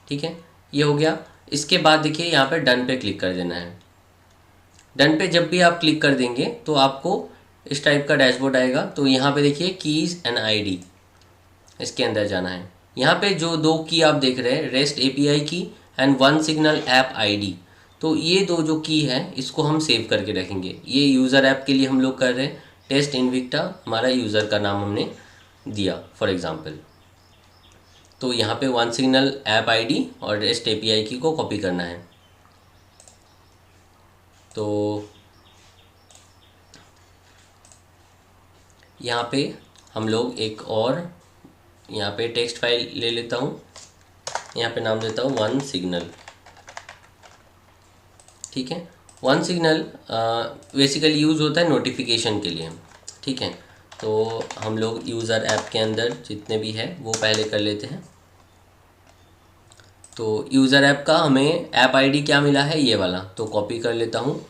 ठीक है। ये हो गया। इसके बाद देखिए यहाँ पे डन पे क्लिक कर देना है। डन पे जब भी आप क्लिक कर देंगे तो आपको इस टाइप का डैशबोर्ड आएगा। तो यहाँ पे देखिए कीज़ एंड आईडी, इसके अंदर जाना है। यहाँ पे जो 2 की आप देख रहे हैं, रेस्ट API की and one signal app ID, तो ये 2 जो की है इसको हम सेव करके रखेंगे। ये यूज़र ऐप के लिए हम लोग कर रहे हैं, टेस्ट इनविक्टा हमारा यूज़र का नाम हमने दिया फॉर एग्ज़ाम्पल। तो यहाँ पे वन सिग्नल ऐप आईडी और रेस्ट API की को कॉपी करना है। तो यहाँ पे हम लोग एक और यहाँ पे टेक्स्ट फाइल ले लेता हूँ, यहाँ पे नाम देता हूँ वन सिग्नल, ठीक है। वन सिग्नल बेसिकली यूज़ होता है नोटिफिकेशन के लिए, ठीक है। तो हम लोग यूज़र ऐप के अंदर जितने भी है वो पहले कर लेते हैं। तो यूज़र ऐप का हमें ऐप आईडी क्या मिला है, ये वाला, तो कॉपी कर लेता हूँ।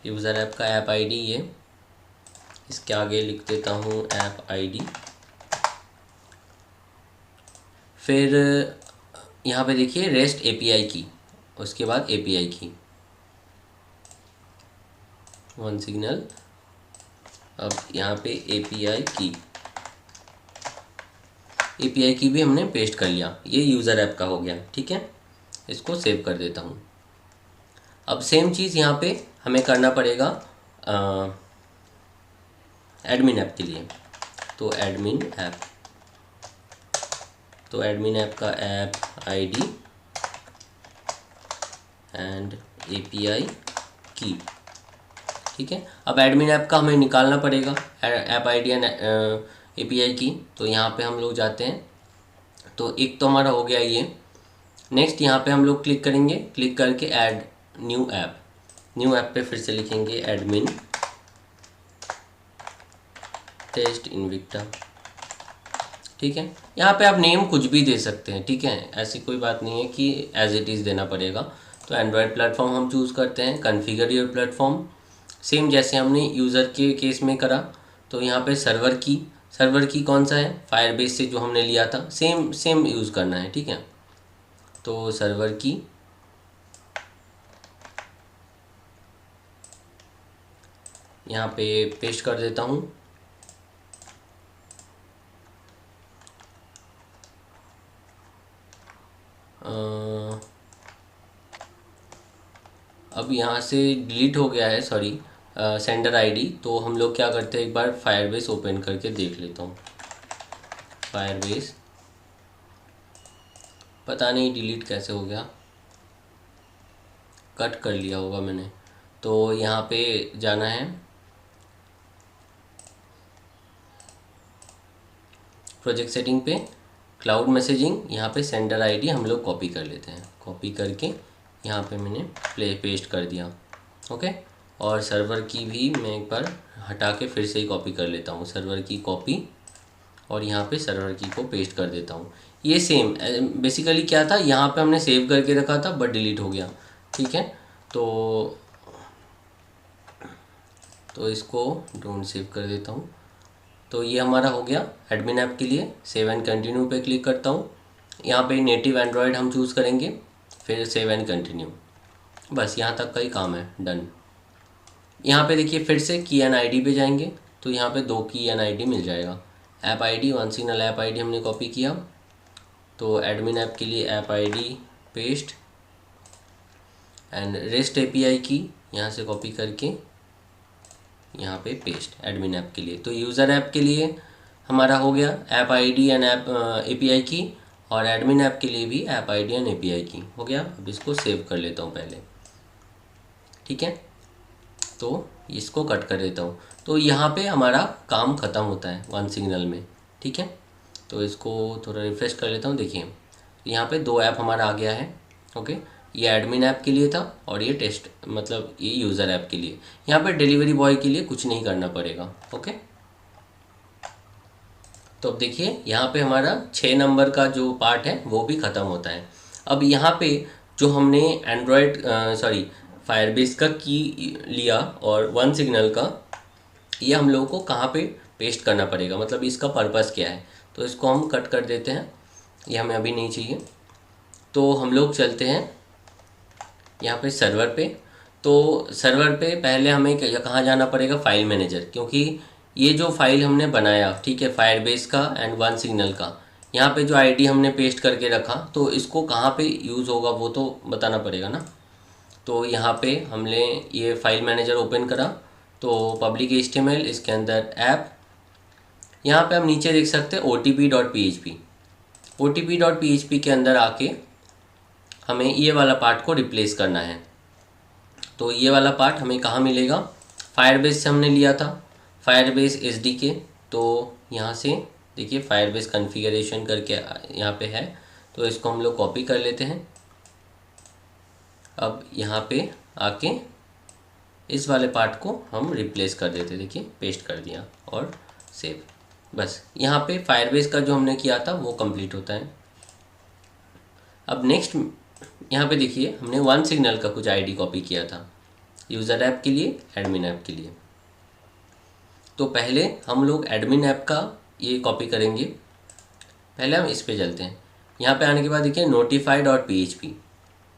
यूज़र ऐप का ऐप आईडी ये, इसके आगे लिख देता हूँ ऐप आईडी। फिर यहाँ पे देखिए रेस्ट API की, उसके बाद API की, वन सिग्नल। अब यहाँ पे API की भी हमने पेस्ट कर लिया। ये यूज़र ऐप का हो गया, ठीक है। इसको सेव कर देता हूँ। अब सेम चीज़ यहाँ पे हमें करना पड़ेगा एडमिन ऐप के लिए। तो एडमिन ऐप, तो एडमिन ऐप का ऐप आईडी एंड API की, ठीक है। अब एडमिन ऐप का हमें निकालना पड़ेगा ऐप आईडी एंड API की। तो यहाँ पे हम लोग जाते हैं। तो एक तो हमारा हो गया ये। नेक्स्ट यहाँ पे हम लोग क्लिक करेंगे, क्लिक करके add new app. New app पे फिर से लिखेंगे एडमिन टेस्ट इनविक्टा, ठीक है। यहाँ पे आप नेम कुछ भी दे सकते हैं, ठीक है। ऐसी कोई बात नहीं है कि एज इट इज़ देना पड़ेगा। तो एंड्रॉयड प्लेटफॉर्म हम चूज़ करते हैं, कॉन्फ़िगर योर प्लेटफॉर्म, सेम जैसे हमने यूज़र के केस में करा। तो यहाँ पे सर्वर की कौन सा है, फायरबेस से जो हमने लिया था, सेम यूज़ करना है, ठीक है। तो सर्वर की, यहाँ पे पेस्ट कर देता हूँ। अब यहाँ से डिलीट हो गया है, सॉरी, सेंडर आईडी। तो हम लोग क्या करते हैं, एक बार फायरबेस ओपन करके देख लेता हूँ। फायरबेस, पता नहीं डिलीट कैसे हो गया, कट कर लिया होगा मैंने। तो यहाँ पे जाना है, प्रोजेक्ट सेटिंग पे, क्लाउड मैसेजिंग, यहाँ पे सेंडर आईडी हम लोग कॉपी कर लेते हैं। कॉपी करके यहाँ पे मैंने पेस्ट कर दिया, ओके। और सर्वर की भी मैं एक बार हटा के फिर से ही कॉपी कर लेता हूँ। सर्वर की कॉपी, और यहाँ पे सर्वर की को पेस्ट कर देता हूँ। ये सेम बेसिकली क्या था, यहाँ पे हमने सेव करके रखा था बट डिलीट हो गया, ठीक है। तो इसको डोंट सेव कर देता हूँ। तो ये हमारा हो गया एडमिन ऐप के लिए। सेव एंड कंटिन्यू पे क्लिक करता हूँ। यहाँ पे नेटिव एंड्रॉयड हम चूज़ करेंगे, फिर सेव एंड कंटिन्यू। बस यहाँ तक का ही काम है, डन। यहाँ पे देखिए फिर से की एन आईडी पे जाएंगे, तो यहाँ पे 2 की एन आईडी मिल जाएगा। App ID, one signal app ID हमने कॉपी किया, तो एडमिन ऐप के लिए app ID paste and rest API की यहाँ से कॉपी करके यहाँ पे पेस्ट एडमिन ऐप के लिए। तो यूज़र ऐप के लिए हमारा हो गया app ID and app API की, और एडमिन ऐप के लिए भी ऐप आईडी एंड एपीआई की हो गया। अब इसको सेव कर लेता हूँ पहले, ठीक है। तो इसको कट कर देता हूँ। तो यहाँ पे हमारा काम ख़त्म होता है वन सिग्नल में, ठीक है। तो इसको थोड़ा रिफ्रेश कर लेता हूँ। देखिए यहाँ पे 2 ऐप हमारा आ गया है, ओके। ये एडमिन ऐप के लिए था और ये टेस्ट मतलब ये यूज़र ऐप के लिए। यहाँ पे डिलीवरी बॉय के लिए कुछ नहीं करना पड़ेगा, ओके। तो अब देखिए यहाँ पे हमारा 6 नंबर का जो पार्ट है वो भी ख़त्म होता है। अब यहाँ पे जो हमने एंड्रॉयड फायरबेस का की लिया और वन सिग्नल का, ये हम लोगों को कहाँ पे पेस्ट करना पड़ेगा, मतलब इसका पर्पस क्या है। तो इसको हम कट कर देते हैं, ये हमें अभी नहीं चाहिए। तो हम लोग चलते हैं यहाँ पे सर्वर पे। तो सर्वर पे पहले हमें कहाँ जाना पड़ेगा, फाइल मैनेजर, क्योंकि ये जो फाइल हमने बनाया, ठीक है, फायरबेस का एंड वन सिग्नल का, यहाँ पे जो आईडी हमने पेस्ट करके रखा, तो इसको कहाँ पे यूज़ होगा वो तो बताना पड़ेगा ना। तो यहाँ पे हमने ये फाइल मैनेजर ओपन करा, तो पब्लिक HTML, इसके अंदर ऐप, यहाँ पे हम नीचे देख सकते हैं OTP.php। OTP.php के अंदर आके हमें ये वाला पार्ट को रिप्लेस करना है। तो ये वाला पार्ट हमें कहाँ मिलेगा, फायरबेस से हमने लिया था, फायरबेस SDK। तो यहाँ से देखिए फायरबेस कॉन्फ़िगरेशन करके यहाँ पे है, तो इसको हम लोग कॉपी कर लेते हैं। अब यहाँ पे आके इस वाले पार्ट को हम रिप्लेस कर देते, देखिए पेस्ट कर दिया और सेव। बस यहाँ पे फायरबेस का जो हमने किया था वो कंप्लीट होता है। अब नेक्स्ट यहाँ पे देखिए हमने वन सिग्नल का कुछ आईडी कॉपी किया था, यूज़र ऐप के लिए, एडमिन ऐप के लिए। तो पहले हम लोग एडमिन ऐप का ये कॉपी करेंगे। पहले हम इस पे चलते हैं। यहाँ पे आने के बाद देखिए notify.php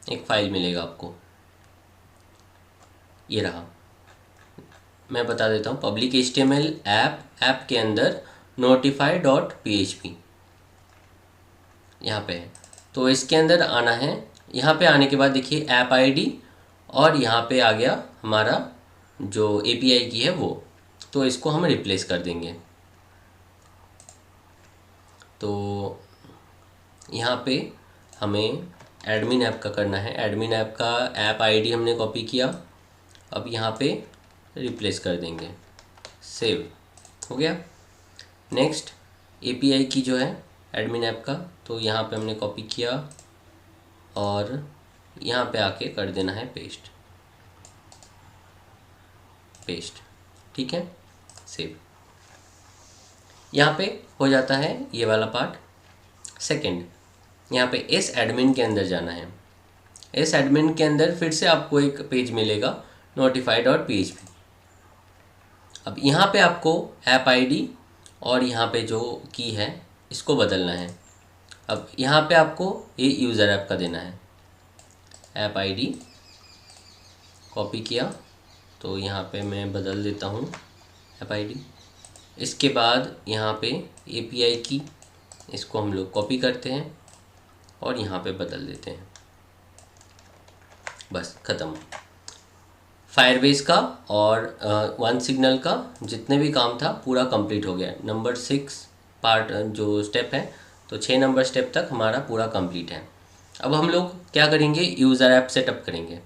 एक फ़ाइल मिलेगा आपको, ये रहा। मैं बता देता हूँ, पब्लिक HTML ऐप के अंदर notify.php यहाँ पे है। तो इसके अंदर आना है। यहाँ पे आने के बाद देखिए ऐप आईडी और यहाँ पे आ गया हमारा जो API की है वो, तो इसको हम रिप्लेस कर देंगे। तो यहाँ पे हमें एडमिन ऐप का करना है। एडमिन ऐप का ऐप आईडी हमने कॉपी किया, अब यहाँ पे रिप्लेस कर देंगे, सेव हो गया। नेक्स्ट API की जो है एडमिन ऐप का, तो यहाँ पे हमने कॉपी किया और यहाँ पे आके कर देना है पेस्ट, ठीक है, सेव। यहाँ पे हो जाता है ये वाला पार्ट। सेकंड, यहाँ पे इस एडमिन के अंदर जाना है। इस एडमिन के अंदर फिर से आपको एक पेज मिलेगा notify.php। अब यहाँ पे आपको ऐप आईडी और यहाँ पे जो की है इसको बदलना है। अब यहाँ पे आपको ये यूज़र ऐप का देना है। ऐप आईडी कॉपी किया, तो यहाँ पे मैं बदल देता हूँ ऐप आईडी। इसके बाद यहाँ पे API की, इसको हम लोग कॉपी करते हैं और यहाँ पे बदल देते हैं, बस ख़त्म। फायरबेस का और वन सिग्नल का जितने भी काम था पूरा कंप्लीट हो गया। नंबर 6 पार्ट जो स्टेप है, तो 6 नंबर स्टेप तक हमारा पूरा कंप्लीट है। अब हम लोग क्या करेंगे, यूज़र ऐप सेटअप करेंगे।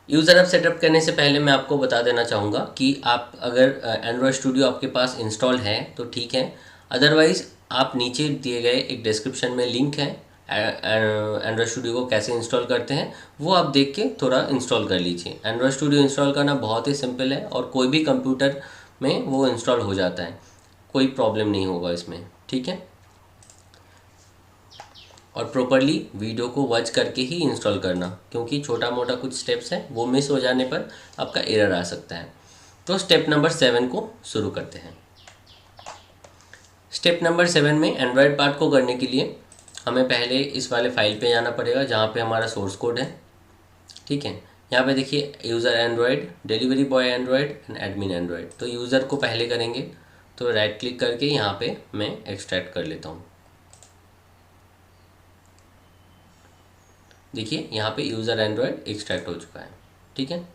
यूज़र ऐप सेटअप करने से पहले मैं आपको बता देना चाहूँगा कि आप अगर एंड्रॉयड स्टूडियो आपके पास इंस्टॉल है तो ठीक है, अदरवाइज़ आप नीचे दिए गए एक डिस्क्रिप्शन में लिंक है एंड्रॉयड स्टूडियो को कैसे इंस्टॉल करते हैं, वो आप देख के थोड़ा इंस्टॉल कर लीजिए। एंड्रॉयड स्टूडियो इंस्टॉल करना बहुत ही सिंपल है और कोई भी कंप्यूटर में वो इंस्टॉल हो जाता है, कोई प्रॉब्लम नहीं होगा इसमें, ठीक है। और प्रॉपरली वीडियो को वॉच करके ही इंस्टॉल करना, क्योंकि छोटा मोटा कुछ स्टेप्स हैं वो मिस हो जाने पर आपका एरर आ सकता है। तो स्टेप नंबर 7 को शुरू करते हैं। स्टेप नंबर 7 में एंड्रॉयड पार्ट को करने के लिए हमें पहले इस वाले फाइल पे जाना पड़ेगा जहाँ पे हमारा सोर्स कोड है। ठीक है, यहाँ पे देखिए user Android, delivery boy Android and admin Android. तो यूज़र को पहले करेंगे, तो राइट क्लिक करके यहाँ पे मैं एक्सट्रैक्ट कर लेता हूँ। देखिए यहाँ पे यूज़र एंड्रॉयड एक्सट्रैक्ट हो चुका है। ठीक है,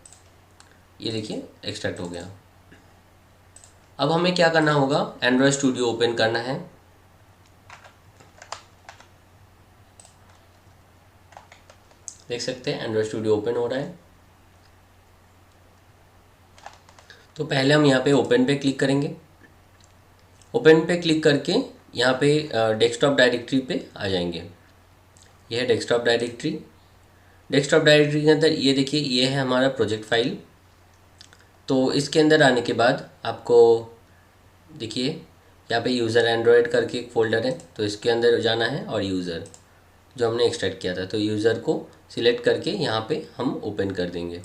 ये देखिए एक्सट्रैक्ट हो गया। अब हमें क्या करना होगा, एंड्रॉयड स्टूडियो ओपन करना है। देख सकते हैं एंड्रॉयड स्टूडियो ओपन हो रहा है। तो पहले हम यहाँ पे ओपन पे क्लिक करेंगे। ओपन पे क्लिक करके यहाँ पे डेस्कटॉप डायरेक्टरी पे आ जाएंगे। यह है डेस्कटॉप डायरेक्टरी। डेस्कटॉप डायरेक्टरी के अंदर ये देखिए ये है हमारा प्रोजेक्ट फाइल। तो इसके अंदर आने के बाद आपको देखिए यहाँ पे यूज़र एंड्रॉयड करके एक फ़ोल्डर है, तो इसके अंदर जाना है और यूज़र जो हमने एक्सट्रैक्ट किया था, तो यूज़र को सिलेक्ट करके यहाँ पे हम ओपन कर देंगे।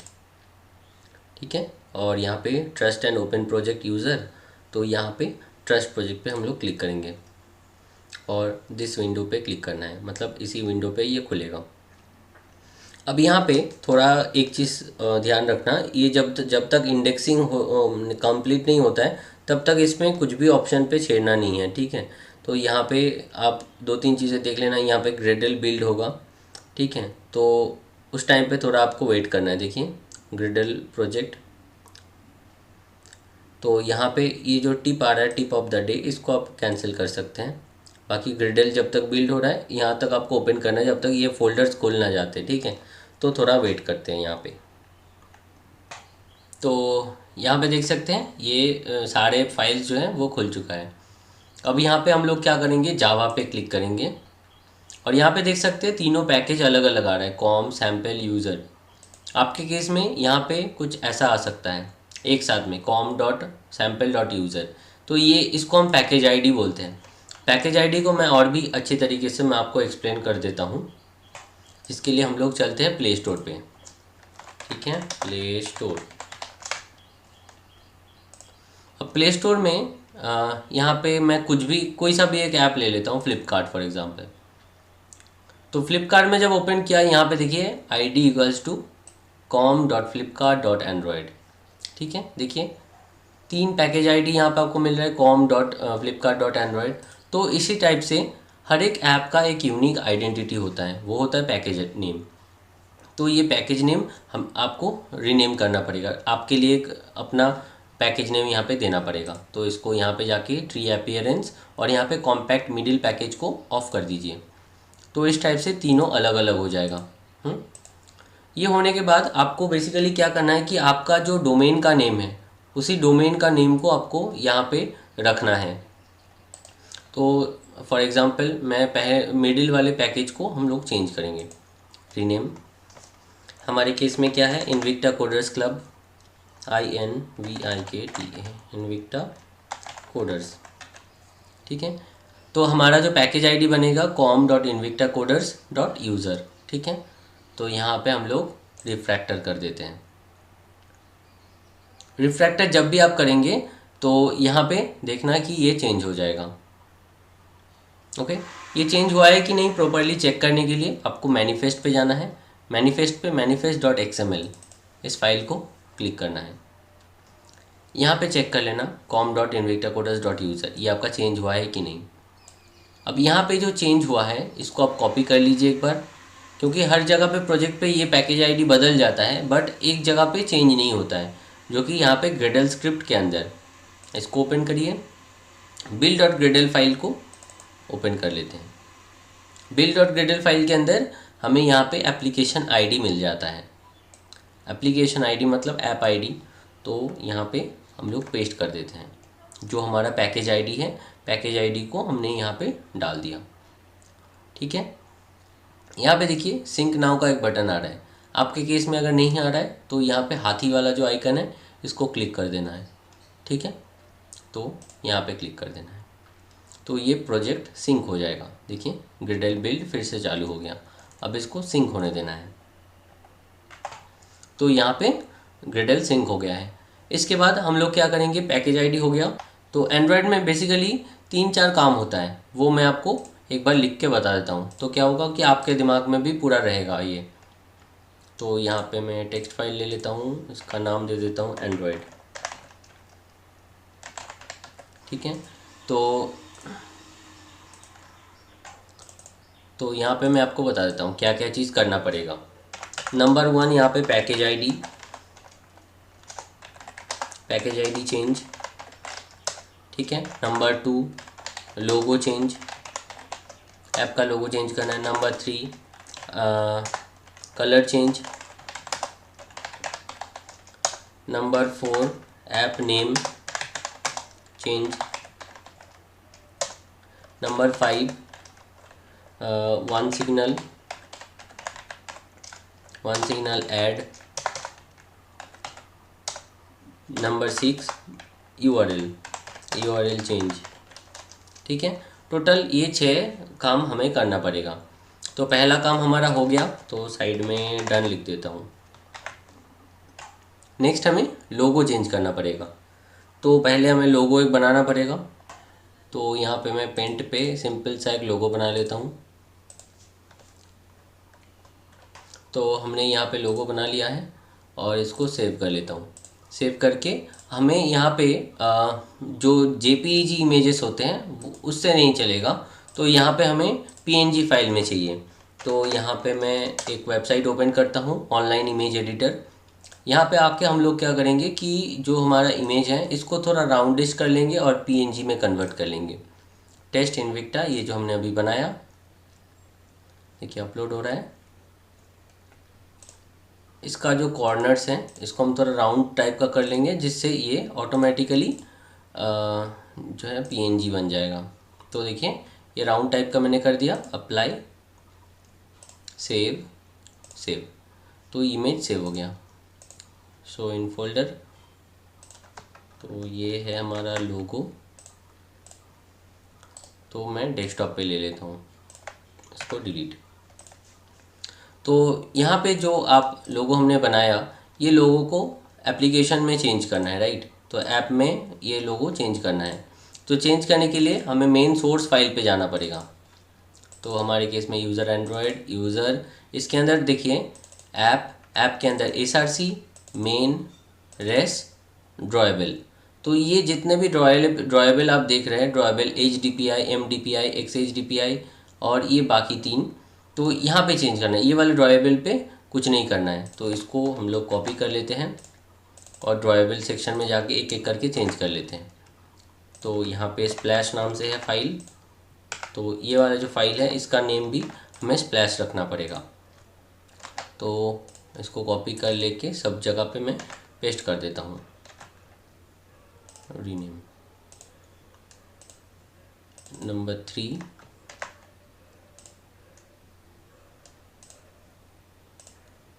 ठीक है, और यहाँ पे trust and open project user, तो यहाँ पे ट्रस्ट प्रोजेक्ट पे हम लोग क्लिक करेंगे और दिस विंडो पे क्लिक करना है, मतलब इसी विंडो पे ये खुलेगा। अब यहाँ पे थोड़ा एक चीज़ ध्यान रखना, ये जब तक इंडेक्सिंग कंप्लीट नहीं होता है तब तक इसमें कुछ भी ऑप्शन पे छेड़ना नहीं है। ठीक है, तो यहाँ पे आप 2-3 चीज़ें देख लेना। यहाँ पे ग्रेडल बिल्ड होगा, ठीक है, तो उस टाइम पे थोड़ा आपको वेट करना है। देखिए ग्रेडल प्रोजेक्ट, तो यहाँ पे ये जो टिप आ रहा है टिप ऑफ द डे, इसको आप कैंसिल कर सकते हैं। बाकी ग्रेडल जब तक बिल्ड हो रहा है यहाँ तक आपको ओपन करना है, जब तक ये फोल्डर्स खुल ना जाते। ठीक है, तो थोड़ा वेट करते हैं यहाँ पे। तो यहाँ पे देख सकते हैं ये सारे फाइल्स जो हैं वो खुल चुका है। अब यहाँ पे हम लोग क्या करेंगे, जावा पे क्लिक करेंगे और यहाँ पे देख सकते हैं तीनों पैकेज अलग अलग आ रहा है, कॉम, सैम्पल, यूज़र। आपके केस में यहाँ पे कुछ ऐसा आ सकता है एक साथ में, com dot sample dot user. तो ये इसको हम पैकेज आईडी बोलते हैं। पैकेज आईडी को मैं और भी अच्छे तरीके से मैं आपको एक्सप्लेन कर देता हूँ। इसके लिए हम लोग चलते हैं प्ले स्टोर पे। ठीक है, प्ले स्टोर। अब प्ले स्टोर में यहाँ पे मैं कुछ भी कोई सा भी एक ऐप ले लेता हूँ, फ्लिपकार्ट फॉर एग्जांपल। तो फ्लिपकार्ट में जब ओपन किया यहाँ पे देखिए ID इक्वल्स टू com.flipkart.android। ठीक है, देखिए 3 पैकेज ID यहाँ पे आपको मिल रहा है, com.flipkart.android। तो इसी टाइप से हर एक ऐप का एक यूनिक आइडेंटिटी होता है, वो होता है पैकेज नेम। तो ये पैकेज नेम हम आपको रीनेम करना पड़ेगा, आपके लिए एक अपना पैकेज नेम यहाँ पे देना पड़ेगा। तो इसको यहाँ पे जाके ट्री अपीयरेंस और यहाँ पे कॉम्पैक्ट मिडिल पैकेज को ऑफ कर दीजिए। तो इस टाइप से तीनों अलग अलग हो जाएगा। ये होने के बाद आपको बेसिकली क्या करना है कि आपका जो डोमेन का नेम है उसी डोमेन का नेम को आपको यहाँ पे रखना है। तो फॉर एग्ज़ाम्पल मैं पहले मिडिल वाले पैकेज को हम लोग चेंज करेंगे, रीनेम। हमारे केस में क्या है, Invicta coders club, INVIKTA, Invicta coders. ठीक है, तो हमारा जो पैकेज आईडी बनेगा com.invictakoders.user। ठीक है, तो यहाँ पे हम लोग रिफ्रैक्टर कर देते हैं। रिफ्रैक्टर जब भी आप करेंगे तो यहाँ पे देखना कि ये चेंज हो जाएगा। ओके, ये चेंज हुआ है कि नहीं प्रॉपरली चेक करने के लिए आपको मैनिफेस्ट पे जाना है। मैनिफेस्ट पे manifest.xml इस फाइल को क्लिक करना है। यहाँ पे चेक कर लेना com.invictakoders.user, ये आपका चेंज हुआ है कि नहीं। अब यहाँ पे जो चेंज हुआ है इसको आप कॉपी कर लीजिए एक बार, क्योंकि हर जगह पे प्रोजेक्ट पे ये पैकेज आईडी बदल जाता है बट एक जगह पे चेंज नहीं होता है, जो कि यहाँ पे ग्रेडल स्क्रिप्ट के अंदर। इसको ओपन करिए, build.gradle फाइल को ओपन कर लेते हैं। build.gradle फाइल के अंदर हमें यहाँ पे एप्लीकेशन आईडी मिल जाता है। एप्लीकेशन आईडी मतलब ऐप आईडी, तो यहाँ पे हम लोग पेस्ट कर देते हैं। जो हमारा पैकेज आईडी है, पैकेज आईडी को हमने यहाँ पे डाल दिया। ठीक है, यहाँ पे देखिए सिंक नाउ का एक बटन आ रहा है। आपके केस में अगर नहीं आ रहा है तो यहाँ पे हाथी वाला जो आइकन है इसको क्लिक कर देना है। ठीक है, तो यहाँ पे क्लिक कर देना है। तो ये प्रोजेक्ट सिंक हो जाएगा। देखिए ग्रिडल बिल्ड फिर से चालू हो गया। अब इसको सिंक होने देना है। तो यहाँ पे ग्रिडल सिंक हो गया है। इसके बाद हम लोग क्या करेंगे, पैकेज आईडी हो गया। तो एंड्रॉयड में बेसिकली 3-4 काम होता है, वो मैं आपको एक बार लिख के बता देता हूँ, तो क्या होगा कि आपके दिमाग में भी पूरा रहेगा ये। तो यहाँ पे मैं टेक्स्ट फाइल ले लेता हूँ, इसका नाम दे देता हूँ एंड्रॉयड। ठीक है, तो यहाँ पे मैं आपको बता देता हूँ क्या क्या चीज़ करना पड़ेगा। नंबर 1 यहाँ पे पैकेज आईडी चेंज। ठीक है, नंबर 2 लोगो चेंज, ऐप का लोगो चेंज करना है। Number 3 colour change. Number 4 app name change. Number 5 one signal add. Number 6 URL change. ठीक है, टोटल ये 6 काम हमें करना पड़ेगा। तो पहला काम हमारा हो गया, तो साइड में डन लिख देता हूँ। नेक्स्ट हमें लोगो चेंज करना पड़ेगा। तो पहले हमें लोगो एक बनाना पड़ेगा। तो यहाँ पे मैं पेंट पे सिंपल सा एक लोगो बना लेता हूँ। तो हमने यहाँ पे लोगो बना लिया है और इसको सेव कर लेता हूँ। सेव करके हमें यहाँ पे जो जेपीईजी इमेजेस होते हैं उससे नहीं चलेगा, तो यहाँ पे हमें पीएनजी फाइल में चाहिए। तो यहाँ पे मैं एक वेबसाइट ओपन करता हूँ, ऑनलाइन इमेज एडिटर। यहाँ पे आके हम लोग क्या करेंगे कि जो हमारा इमेज है इसको थोड़ा राउंडिश कर लेंगे और पीएनजी में कन्वर्ट कर लेंगे। टेस्ट इनविक्टा, ये जो हमने अभी बनाया, देखिए अपलोड हो रहा है। इसका जो कॉर्नर्स हैं इसको हम थोड़ा राउंड टाइप का कर लेंगे, जिससे ये ऑटोमेटिकली जो है पीएनजी बन जाएगा। तो देखिए ये राउंड टाइप का मैंने कर दिया। अप्लाई, सेव, तो इमेज सेव हो गया। शो इन फोल्डर, तो ये है हमारा लोगो। तो मैं डेस्कटॉप पे ले लेता हूँ, इसको डिलीट। तो यहाँ पे जो आप लोगो हमने बनाया, ये लोगो को एप्लीकेशन में चेंज करना है, राइट। तो ऐप में ये लोगो चेंज करना है। तो चेंज करने के लिए हमें मेन सोर्स फाइल पे जाना पड़ेगा। तो हमारे केस में यूज़र एंड्रॉयड यूज़र, इसके अंदर देखिए ऐप के अंदर SRC मेन रेस ड्रॉएबल। तो ये जितने भी ड्रॉएबल आप देख रहे हैं, ड्रॉएबल HDPI, MDPI, XHDPI और ये बाकी 3, तो यहाँ पे चेंज करना है। ये वाले ड्रॉएबल पे कुछ नहीं करना है। तो इसको हम लोग कॉपी कर लेते हैं और ड्रॉएबल सेक्शन में जाके एक एक करके चेंज कर लेते हैं। तो यहाँ पे स्प्लैश नाम से है फाइल, तो ये वाला जो फाइल है इसका नेम भी हमें स्प्लैश रखना पड़ेगा। तो इसको कॉपी कर लेके सब जगह पे मैं पेस्ट कर देता हूँ। रीनेम नंबर 3,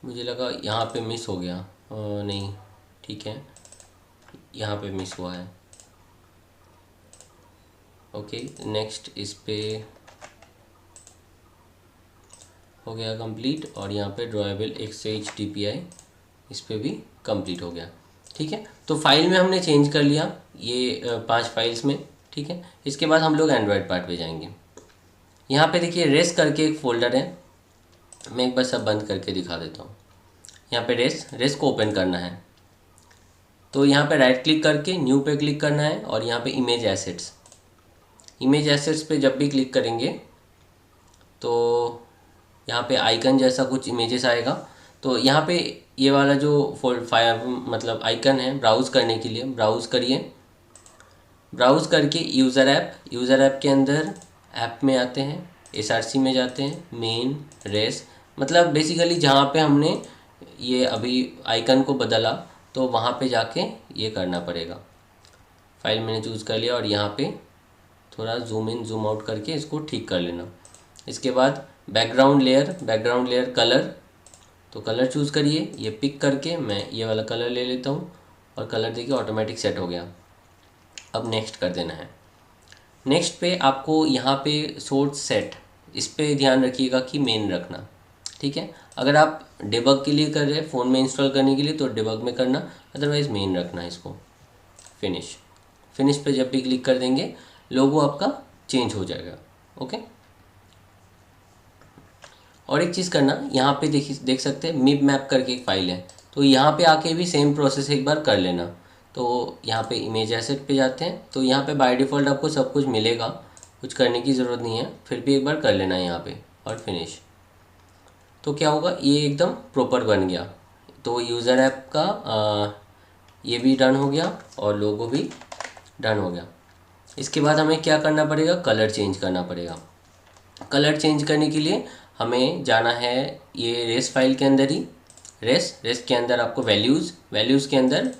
मुझे लगा यहाँ पे मिस हो गया, नहीं ठीक है, यहाँ पे मिस हुआ है। ओके, नेक्स्ट इस पे हो गया कंप्लीट, और यहाँ पे ड्रॉएबल XHDPI इस पे भी कंप्लीट हो गया। ठीक है, तो फाइल में हमने चेंज कर लिया ये 5 फाइल्स में। ठीक है, इसके बाद हम लोग एंड्रॉयड पार्ट पे जाएंगे। यहाँ पे देखिए रेस करके एक फ़ोल्डर है, मैं एक बार सब बंद करके दिखा देता हूँ। यहाँ पे रेस को ओपन करना है। तो यहाँ पे राइट क्लिक करके न्यू पे क्लिक करना है और यहाँ पे इमेज एसेट्स पे जब भी क्लिक करेंगे तो यहाँ पे आइकन जैसा कुछ इमेजेस आएगा। तो यहाँ पे ये वाला जो मतलब आइकन है ब्राउज़ करने के लिए, ब्राउज़ करिए। ब्राउज़ करके यूज़र ऐप के अंदर ऐप में आते हैं, SRC में जाते हैं, मेन रेस, मतलब बेसिकली जहाँ पे हमने ये अभी आइकन को बदला तो वहाँ पे जाके ये करना पड़ेगा। फाइल मैंने चूज़ कर लिया और यहाँ पे थोड़ा जूम इन जूम आउट करके इसको ठीक कर लेना। इसके बाद बैकग्राउंड लेयर कलर, तो कलर चूज़ करिए। ये पिक करके मैं ये वाला कलर ले लेता हूँ और कलर देखिए ऑटोमेटिक सेट हो गया। अब नेक्स्ट कर देना है। नेक्स्ट पे आपको यहाँ पे सोर्स सेट, इस पे ध्यान रखिएगा कि मेन रखना, ठीक है। अगर आप डिबग के लिए कर रहे हैं फ़ोन में इंस्टॉल करने के लिए तो डिबग में करना, अदरवाइज़ मेन रखना इसको। फिनिश, फिनिश पे जब भी क्लिक कर देंगे लोगो आपका चेंज हो जाएगा। ओके। और एक चीज़ करना, यहाँ पे देख सकते हैं मिब मैप करके एक फ़ाइल है, तो यहाँ पे आके भी सेम प्रोसेस एक बार कर लेना। तो यहाँ पे इमेज एसेट पे जाते हैं, तो यहाँ पे बाय डिफ़ॉल्ट आपको सब कुछ मिलेगा, कुछ करने की ज़रूरत नहीं है, फिर भी एक बार कर लेना है यहाँ पे और फिनिश। तो क्या होगा, ये एकदम प्रॉपर बन गया। तो यूज़र ऐप का ये भी डन हो गया और लोगो भी डन हो गया। इसके बाद हमें क्या करना पड़ेगा, कलर चेंज करना पड़ेगा। कलर चेंज करने के लिए हमें जाना है ये रेस फाइल के अंदर ही, रेस के अंदर आपको वैल्यूज़ के अंदर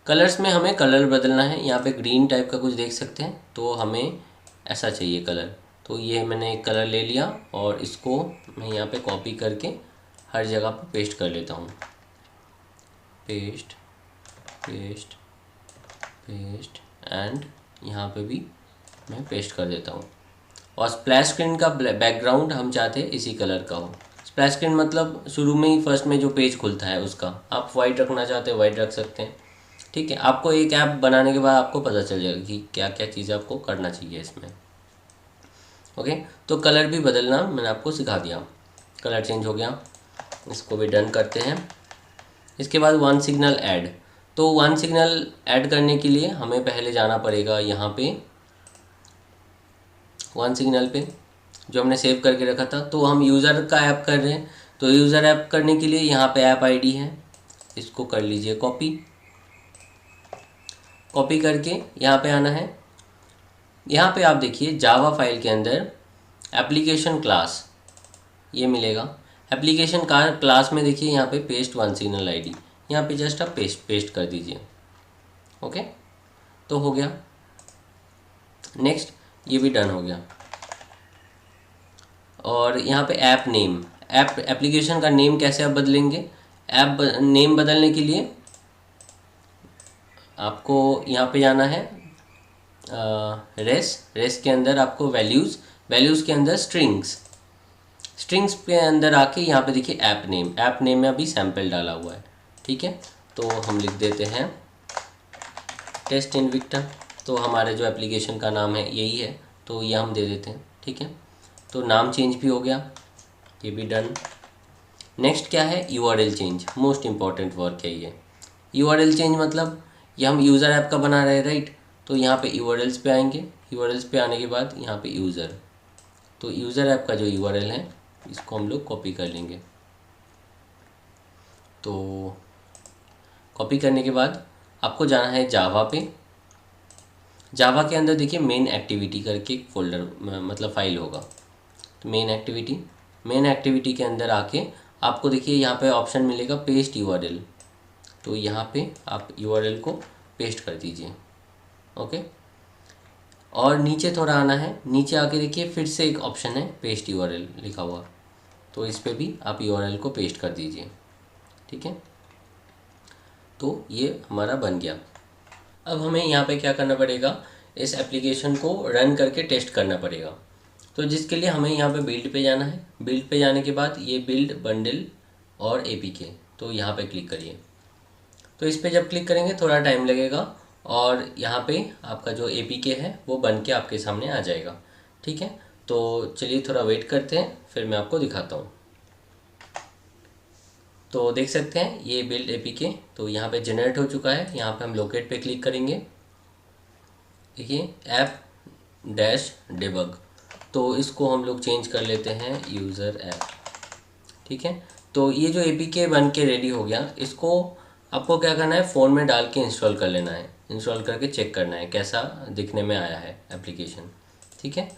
कलर्स में हमें कलर बदलना है। यहाँ पे ग्रीन टाइप का कुछ देख सकते हैं, तो हमें ऐसा चाहिए कलर। तो ये मैंने एक कलर ले लिया और इसको मैं यहाँ पे कॉपी करके हर जगह पे पेस्ट कर लेता हूँ। पेस्ट पेस्ट पेस्ट एंड यहाँ पे भी मैं पेस्ट कर देता हूँ। और स्प्लैश स्क्रीन का बैकग्राउंड हम चाहते हैं इसी कलर का हो। स्प्लैश स्क्रीन मतलब शुरू में ही फर्स्ट में जो पेज खुलता है उसका, आप वाइट रखना चाहते हैं वाइट रख सकते हैं, ठीक है। आपको एक ऐप बनाने के बाद आपको पता चल जाएगा कि क्या क्या चीज़ें आपको करना चाहिए इसमें। ओके, तो कलर भी बदलना मैंने आपको सिखा दिया, कलर चेंज हो गया। इसको भी डन करते हैं। इसके बाद वन सिग्नल ऐड, तो वन सिग्नल ऐड करने के लिए हमें पहले जाना पड़ेगा यहाँ पे वन सिग्नल पे, जो हमने सेव करके रखा था। तो हम यूज़र का ऐप कर रहे हैं, तो यूज़र ऐप करने के लिए यहाँ पे ऐप आईडी है, इसको कर लीजिए कॉपी करके यहाँ पे आना है। यहाँ पे आप देखिए जावा फाइल के अंदर एप्लीकेशन क्लास ये मिलेगा। एप्लीकेशन क्लास में देखिए यहाँ पे पेस्ट वन सिग्नल आईडी, यहाँ पे जस्ट आप पेस्ट कर दीजिए। ओके, तो हो गया। नेक्स्ट ये भी डन हो गया। और यहाँ पे ऐप नेम, एप्लीकेशन का नेम कैसे आप बदलेंगे, ऐप नेम बदलने के लिए आपको यहाँ पे जाना है रेस के अंदर आपको वैल्यूज़ के अंदर स्ट्रिंग्स के अंदर आके यहाँ पे देखिए ऐप नेम में अभी सैम्पल डाला हुआ है, ठीक है। तो हम लिख देते हैं टेस्ट इनविक्टा, तो हमारे जो एप्लीकेशन का नाम है यही है, तो ये हम दे देते हैं, ठीक है। तो नाम चेंज भी हो गया, ये भी डन। नेक्स्ट क्या है, URL change, most important work है ये। यूआरएल चेंज मतलब ये हम यूज़र ऐप का बना रहे हैं, राइट। तो यहाँ पे यूआरएल्स पे आएंगे, यूआरएल्स पे आने के बाद यहाँ पे यूज़र, तो यूज़र ऐप का जो यूआरएल है इसको हम लोग कॉपी कर लेंगे। तो कॉपी करने के बाद आपको जाना है जावा पे। जावा के अंदर देखिए मेन एक्टिविटी करके एक फोल्डर मतलब फाइल होगा, तो मेन एक्टिविटी के अंदर आके आपको देखिए यहाँ पे ऑप्शन मिलेगा पेस्ट यूआरएल, तो यहाँ पे आप यूआरएल को पेस्ट कर दीजिए। ओके, और नीचे थोड़ा आना है, नीचे आके देखिए फिर से एक ऑप्शन है पेस्ट यूआरएल लिखा हुआ, तो इस पे भी आप यूआरएल को पेस्ट कर दीजिए, ठीक है। तो ये हमारा बन गया। अब हमें यहाँ पे क्या करना पड़ेगा, इस एप्लीकेशन को रन करके टेस्ट करना पड़ेगा। तो जिसके लिए हमें यहाँ पे बिल्ड पे जाना है। बिल्ड पे जाने के बाद ये बिल्ड बंडल और एपीके, तो यहाँ पे क्लिक करिए। तो इस पे जब क्लिक करेंगे थोड़ा टाइम लगेगा और यहाँ पे आपका जो एपीके है वो बन के आपके सामने आ जाएगा, ठीक है। तो चलिए थोड़ा वेट करते हैं, फिर मैं आपको दिखाता हूँ। तो देख सकते हैं ये बिल्ड एपीके तो यहाँ पे जनरेट हो चुका है। यहाँ पे हम लोकेट पे क्लिक करेंगे, देखिए ऐप डैश डिबग, तो इसको हम लोग चेंज कर लेते हैं यूज़र ऐप, ठीक है। तो ये जो एपीके बन के रेडी हो गया, इसको आपको क्या करना है, फ़ोन में डाल के इंस्टॉल कर लेना है। इंस्टॉल करके चेक करना है कैसा दिखने में आया है एप्लीकेशन, ठीक है।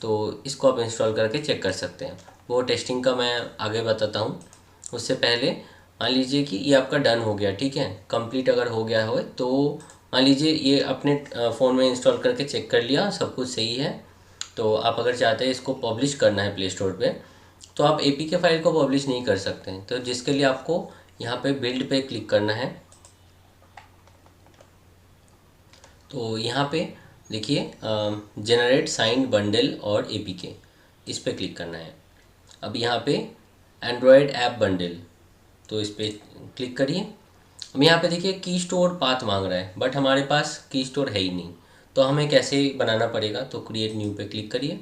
तो इसको आप इंस्टॉल करके चेक कर सकते हैं। वो टेस्टिंग का मैं आगे बताता हूँ। उससे पहले मान लीजिए कि ये आपका डन हो गया, ठीक है, कंप्लीट अगर हो गया हो तो मान लीजिए ये अपने फ़ोन में इंस्टॉल करके चेक कर लिया, सब कुछ सही है। तो आप अगर चाहते हैं इसको पब्लिश करना है प्ले स्टोर पे, तो आप एपीके फाइल को पब्लिश नहीं कर सकते हैं। तो जिसके लिए आपको यहाँ पे बिल्ड पे क्लिक करना है। तो यहाँ पे देखिए जनरेट साइंड बंडल और एपीके, इस पर क्लिक करना है। अब यहाँ पे एंड्रॉयड ऐप बंडल, तो इस पर क्लिक करिए। अब यहाँ पे देखिए की स्टोर पाथ मांग रहा है, बट हमारे पास की स्टोर है ही नहीं, तो हमें कैसे बनाना पड़ेगा, तो क्रिएट न्यू पे क्लिक करिए।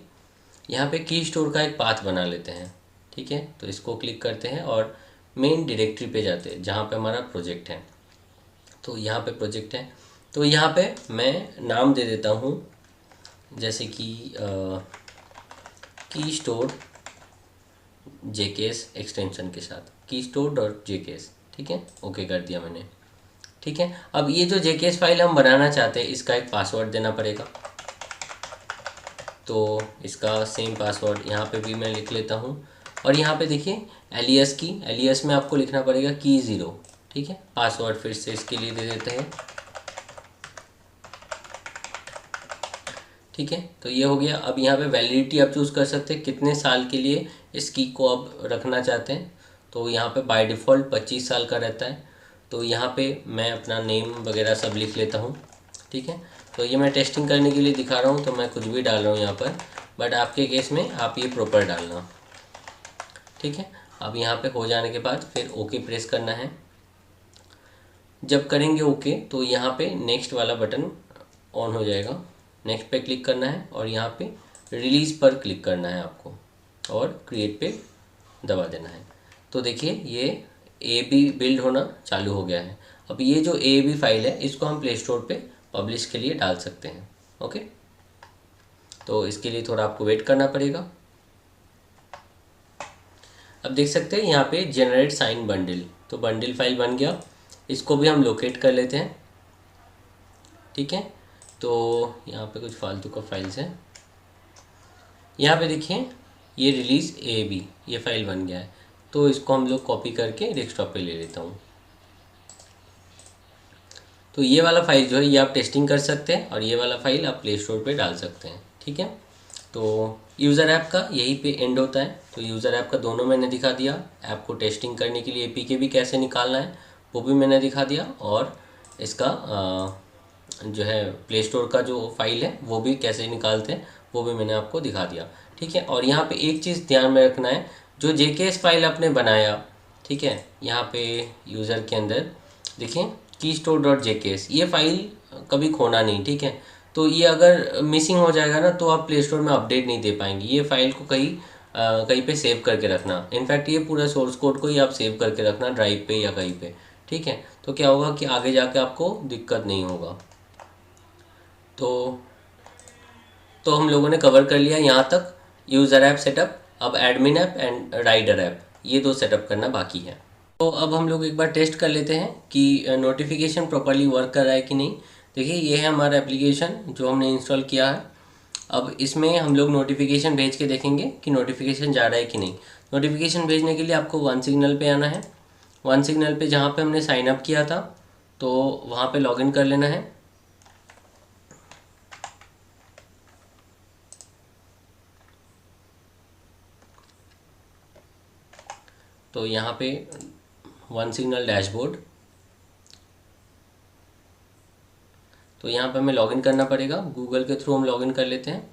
यहाँ पे की स्टोर का एक पाथ बना लेते हैं, ठीक है। तो इसको क्लिक करते हैं और मेन डायरेक्टरी पे जाते हैं जहाँ पे हमारा प्रोजेक्ट है। तो यहाँ पे प्रोजेक्ट है, तो यहाँ पे मैं नाम दे देता हूँ, जैसे कि की स्टोर जेकेएस एक्सटेंशन के साथ, की स्टोर डॉट जेकेएस, ठीक है। ओके कर दिया मैंने, ठीक है। अब ये जो जेकेएस फाइल हम बनाना चाहते हैं, इसका एक पासवर्ड देना पड़ेगा। तो इसका सेम पासवर्ड यहाँ पे भी मैं लिख लेता हूँ। और यहाँ पे देखिए एलियस में आपको लिखना पड़ेगा की 0, ठीक है। पासवर्ड फिर से इसके लिए दे देते हैं, ठीक है। तो ये हो गया। अब यहाँ पे वैलिडिटी आप चूज़ कर सकते हैं कितने साल के लिए इस की को आप रखना चाहते हैं। तो यहाँ पे बाय डिफ़ॉल्ट 25 साल का रहता है। तो यहाँ पे मैं अपना नेम वगैरह सब लिख लेता हूँ, ठीक है। तो ये मैं टेस्टिंग करने के लिए दिखा रहा हूँ, तो मैं कुछ भी डाल रहा हूँ यहाँ पर, बट आपके केस में आप ये प्रॉपर डालना, ठीक है। अब यहाँ पे हो जाने के बाद फिर ओके प्रेस करना है। जब करेंगे ओके तो यहाँ पे नेक्स्ट वाला बटन ऑन हो जाएगा। नेक्स्ट पे क्लिक करना है और यहाँ पे रिलीज़ पर क्लिक करना है आपको, और क्रिएट पे दबा देना है। तो देखिए ये ए बी बिल्ड होना चालू हो गया है। अब ये जो ए बी फाइल है, इसको हम प्ले स्टोर पे पब्लिश के लिए डाल सकते हैं, ओके। तो इसके लिए थोड़ा आपको वेट करना पड़ेगा। अब देख सकते हैं यहाँ पे जनरेट साइन बंडल, तो बंडल फाइल बन गया। इसको भी हम लोकेट कर लेते हैं, ठीक है। तो यहाँ पे कुछ फालतू का फाइल्स है। यहाँ पे देखिए ये रिलीज़ ए बी, ये फाइल बन गया है। तो इसको हम लोग कॉपी करके डेस्कटॉप पे ले लेता हूँ। तो ये वाला फाइल जो है ये आप टेस्टिंग कर सकते हैं, और ये वाला फाइल आप प्ले स्टोर पे डाल सकते हैं, ठीक है। तो यूज़र ऐप का यहीं पे एंड होता है। तो यूज़र ऐप का दोनों मैंने दिखा दिया। ऐप को टेस्टिंग करने के लिए एपीके भी कैसे निकालना है वो भी मैंने दिखा दिया, और इसका जो है प्ले स्टोर का जो फाइल है वो भी कैसे निकालते हैं वो भी मैंने आपको दिखा दिया, ठीक है। और यहाँ पे एक चीज़ ध्यान में रखना है, जो जेकेएस फाइल आपने बनाया, ठीक है, यहाँ पे यूज़र के अंदर देखिए की स्टोर डॉट जेकेएस, ये फाइल कभी खोना नहीं, ठीक है। तो ये अगर मिसिंग हो जाएगा ना, तो आप प्ले स्टोर में अपडेट नहीं दे पाएंगे। ये फाइल को कहीं पे सेव करके रखना। इनफैक्ट ये पूरा सोर्स कोड को ही आप सेव करके रखना ड्राइव पे या कहीं पे, ठीक है। तो क्या होगा कि आगे जाके आपको दिक्कत नहीं होगा। तो हम लोगों ने कवर कर लिया यहाँ तक यूज़र ऐप सेटअप। अब admin app and rider app, ये दो सेटअप करना बाकी है। तो अब हम लोग एक बार टेस्ट कर लेते हैं कि नोटिफिकेशन प्रॉपर्ली वर्क कर रहा है कि नहीं। देखिए ये है हमारा एप्लीकेशन जो हमने इंस्टॉल किया है। अब इसमें हम लोग नोटिफिकेशन भेज के देखेंगे कि नोटिफिकेशन जा रहा है कि नहीं। नोटिफिकेशन भेजने के लिए आपको वन सिग्नल पे आना है। वन सिग्नल पे जहाँ पे हमने साइन अप किया था, तो वहाँ पे लॉगिन कर लेना है। तो यहाँ पे वन सिग्नल डैशबोर्ड, तो यहाँ पे हमें लॉगिन करना पड़ेगा। गूगल के थ्रू हम लॉगिन कर लेते हैं।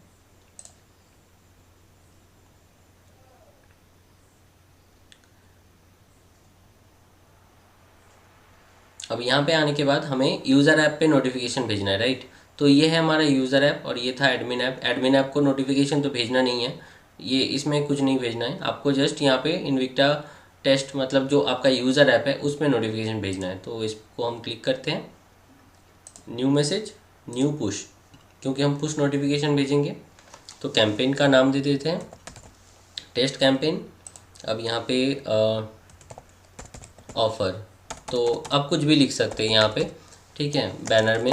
अब यहाँ पे आने के बाद हमें यूज़र ऐप पे नोटिफिकेशन भेजना है, राइट। तो ये है हमारा यूज़र ऐप और ये था एडमिन ऐप। एडमिन ऐप को नोटिफिकेशन तो भेजना नहीं है, ये इसमें कुछ नहीं भेजना है आपको। जस्ट यहाँ पे इनविक्टा टेस्ट मतलब जो आपका यूज़र ऐप है उसमें नोटिफिकेशन भेजना है। तो इसको हम क्लिक करते हैं, न्यू मैसेज, न्यू पुश, क्योंकि हम पुश नोटिफिकेशन भेजेंगे। तो कैंपेन का नाम दे देते हैं टेस्ट कैंपेन। अब यहाँ पे ऑफ़र, तो आप कुछ भी लिख सकते हैं यहाँ पे, ठीक है। बैनर में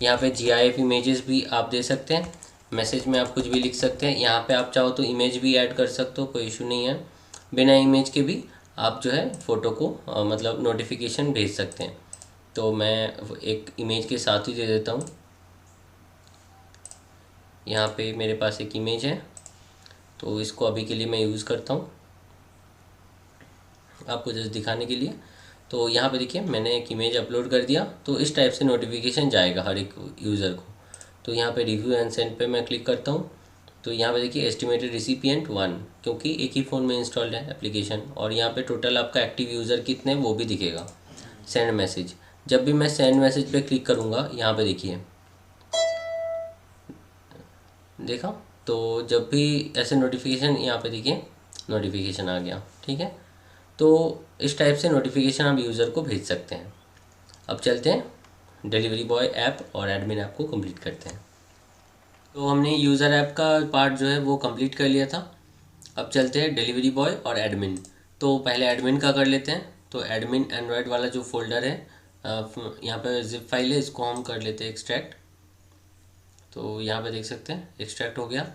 यहाँ पे GIF इमेजेस भी आप दे सकते हैं। मैसेज में आप कुछ भी लिख सकते हैं। यहाँ पे आप चाहो तो इमेज भी ऐड कर सकते हो, कोई इशू नहीं है। बिना इमेज के भी आप जो है फ़ोटो को मतलब नोटिफिकेशन भेज सकते हैं। तो मैं एक इमेज के साथ ही दे देता हूँ। यहाँ पे मेरे पास एक इमेज है, तो इसको अभी के लिए मैं यूज़ करता हूँ आपको जस्ट दिखाने के लिए। तो यहाँ पे देखिए मैंने एक इमेज अपलोड कर दिया, तो इस टाइप से नोटिफिकेशन जाएगा हर एक यूज़र को। तो यहाँ पे रिव्यू एंड सेंड पे मैं क्लिक करता हूँ। तो यहाँ पे देखिए एस्टिमेटेड रिसिपिएंट 1, क्योंकि एक ही फ़ोन में इंस्टॉल्ड है एप्लीकेशन। और यहाँ पे टोटल आपका एक्टिव यूज़र कितने वो भी दिखेगा। सेंड मैसेज, जब भी मैं सेंड मैसेज पे क्लिक करूँगा यहाँ पे देखिए, देखा, तो जब भी ऐसे नोटिफिकेशन यहाँ पे देखिए नोटिफिकेशन आ गया। ठीक है, तो इस टाइप से नोटिफिकेशन आप यूज़र को भेज सकते हैं। अब चलते हैं डिलीवरी बॉय ऐप और एडमिन ऐप को कंप्लीट करते हैं। तो हमने यूज़र ऐप का पार्ट जो है वो कंप्लीट कर लिया था। अब चलते हैं डिलीवरी बॉय और एडमिन। तो पहले एडमिन का कर लेते हैं। तो एडमिन एंड्रॉयड वाला जो फोल्डर है, यहाँ पे जिप फाइल है, इसको हम कर लेते हैं एक्सट्रैक्ट। तो यहाँ पे देख सकते हैं एक्सट्रैक्ट हो गया।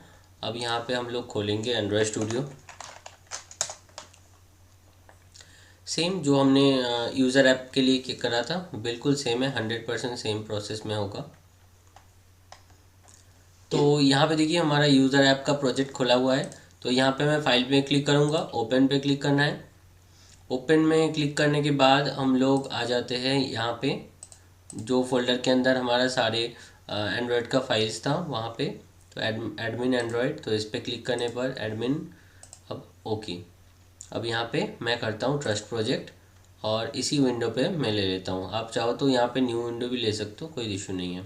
अब यहाँ पे हम लोग खोलेंगे एंड्रॉयड स्टूडियो। सेम जो हमने यूज़र ऐप के लिए करा था बिल्कुल सेम है, 100% सेम प्रोसेस में होगा। तो यहाँ पे देखिए हमारा यूज़र ऐप का प्रोजेक्ट खुला हुआ है। तो यहाँ पे मैं फाइल पे क्लिक करूँगा, ओपन पे क्लिक करना है। ओपन में क्लिक करने के बाद हम लोग आ जाते हैं यहाँ पे जो फोल्डर के अंदर हमारा सारे एंड्रॉयड का फाइल्स था वहाँ पे। तो एडमिन एंड्रॉयड, तो इस पर क्लिक करने पर एडमिन, अब ओके। अब यहाँ पे मैं करता हूँ ट्रस्ट प्रोजेक्ट और इसी विंडो पे मैं ले लेता हूँ। आप चाहो तो यहाँ पे न्यू विंडो भी ले सकते हो, कोई इशू नहीं है।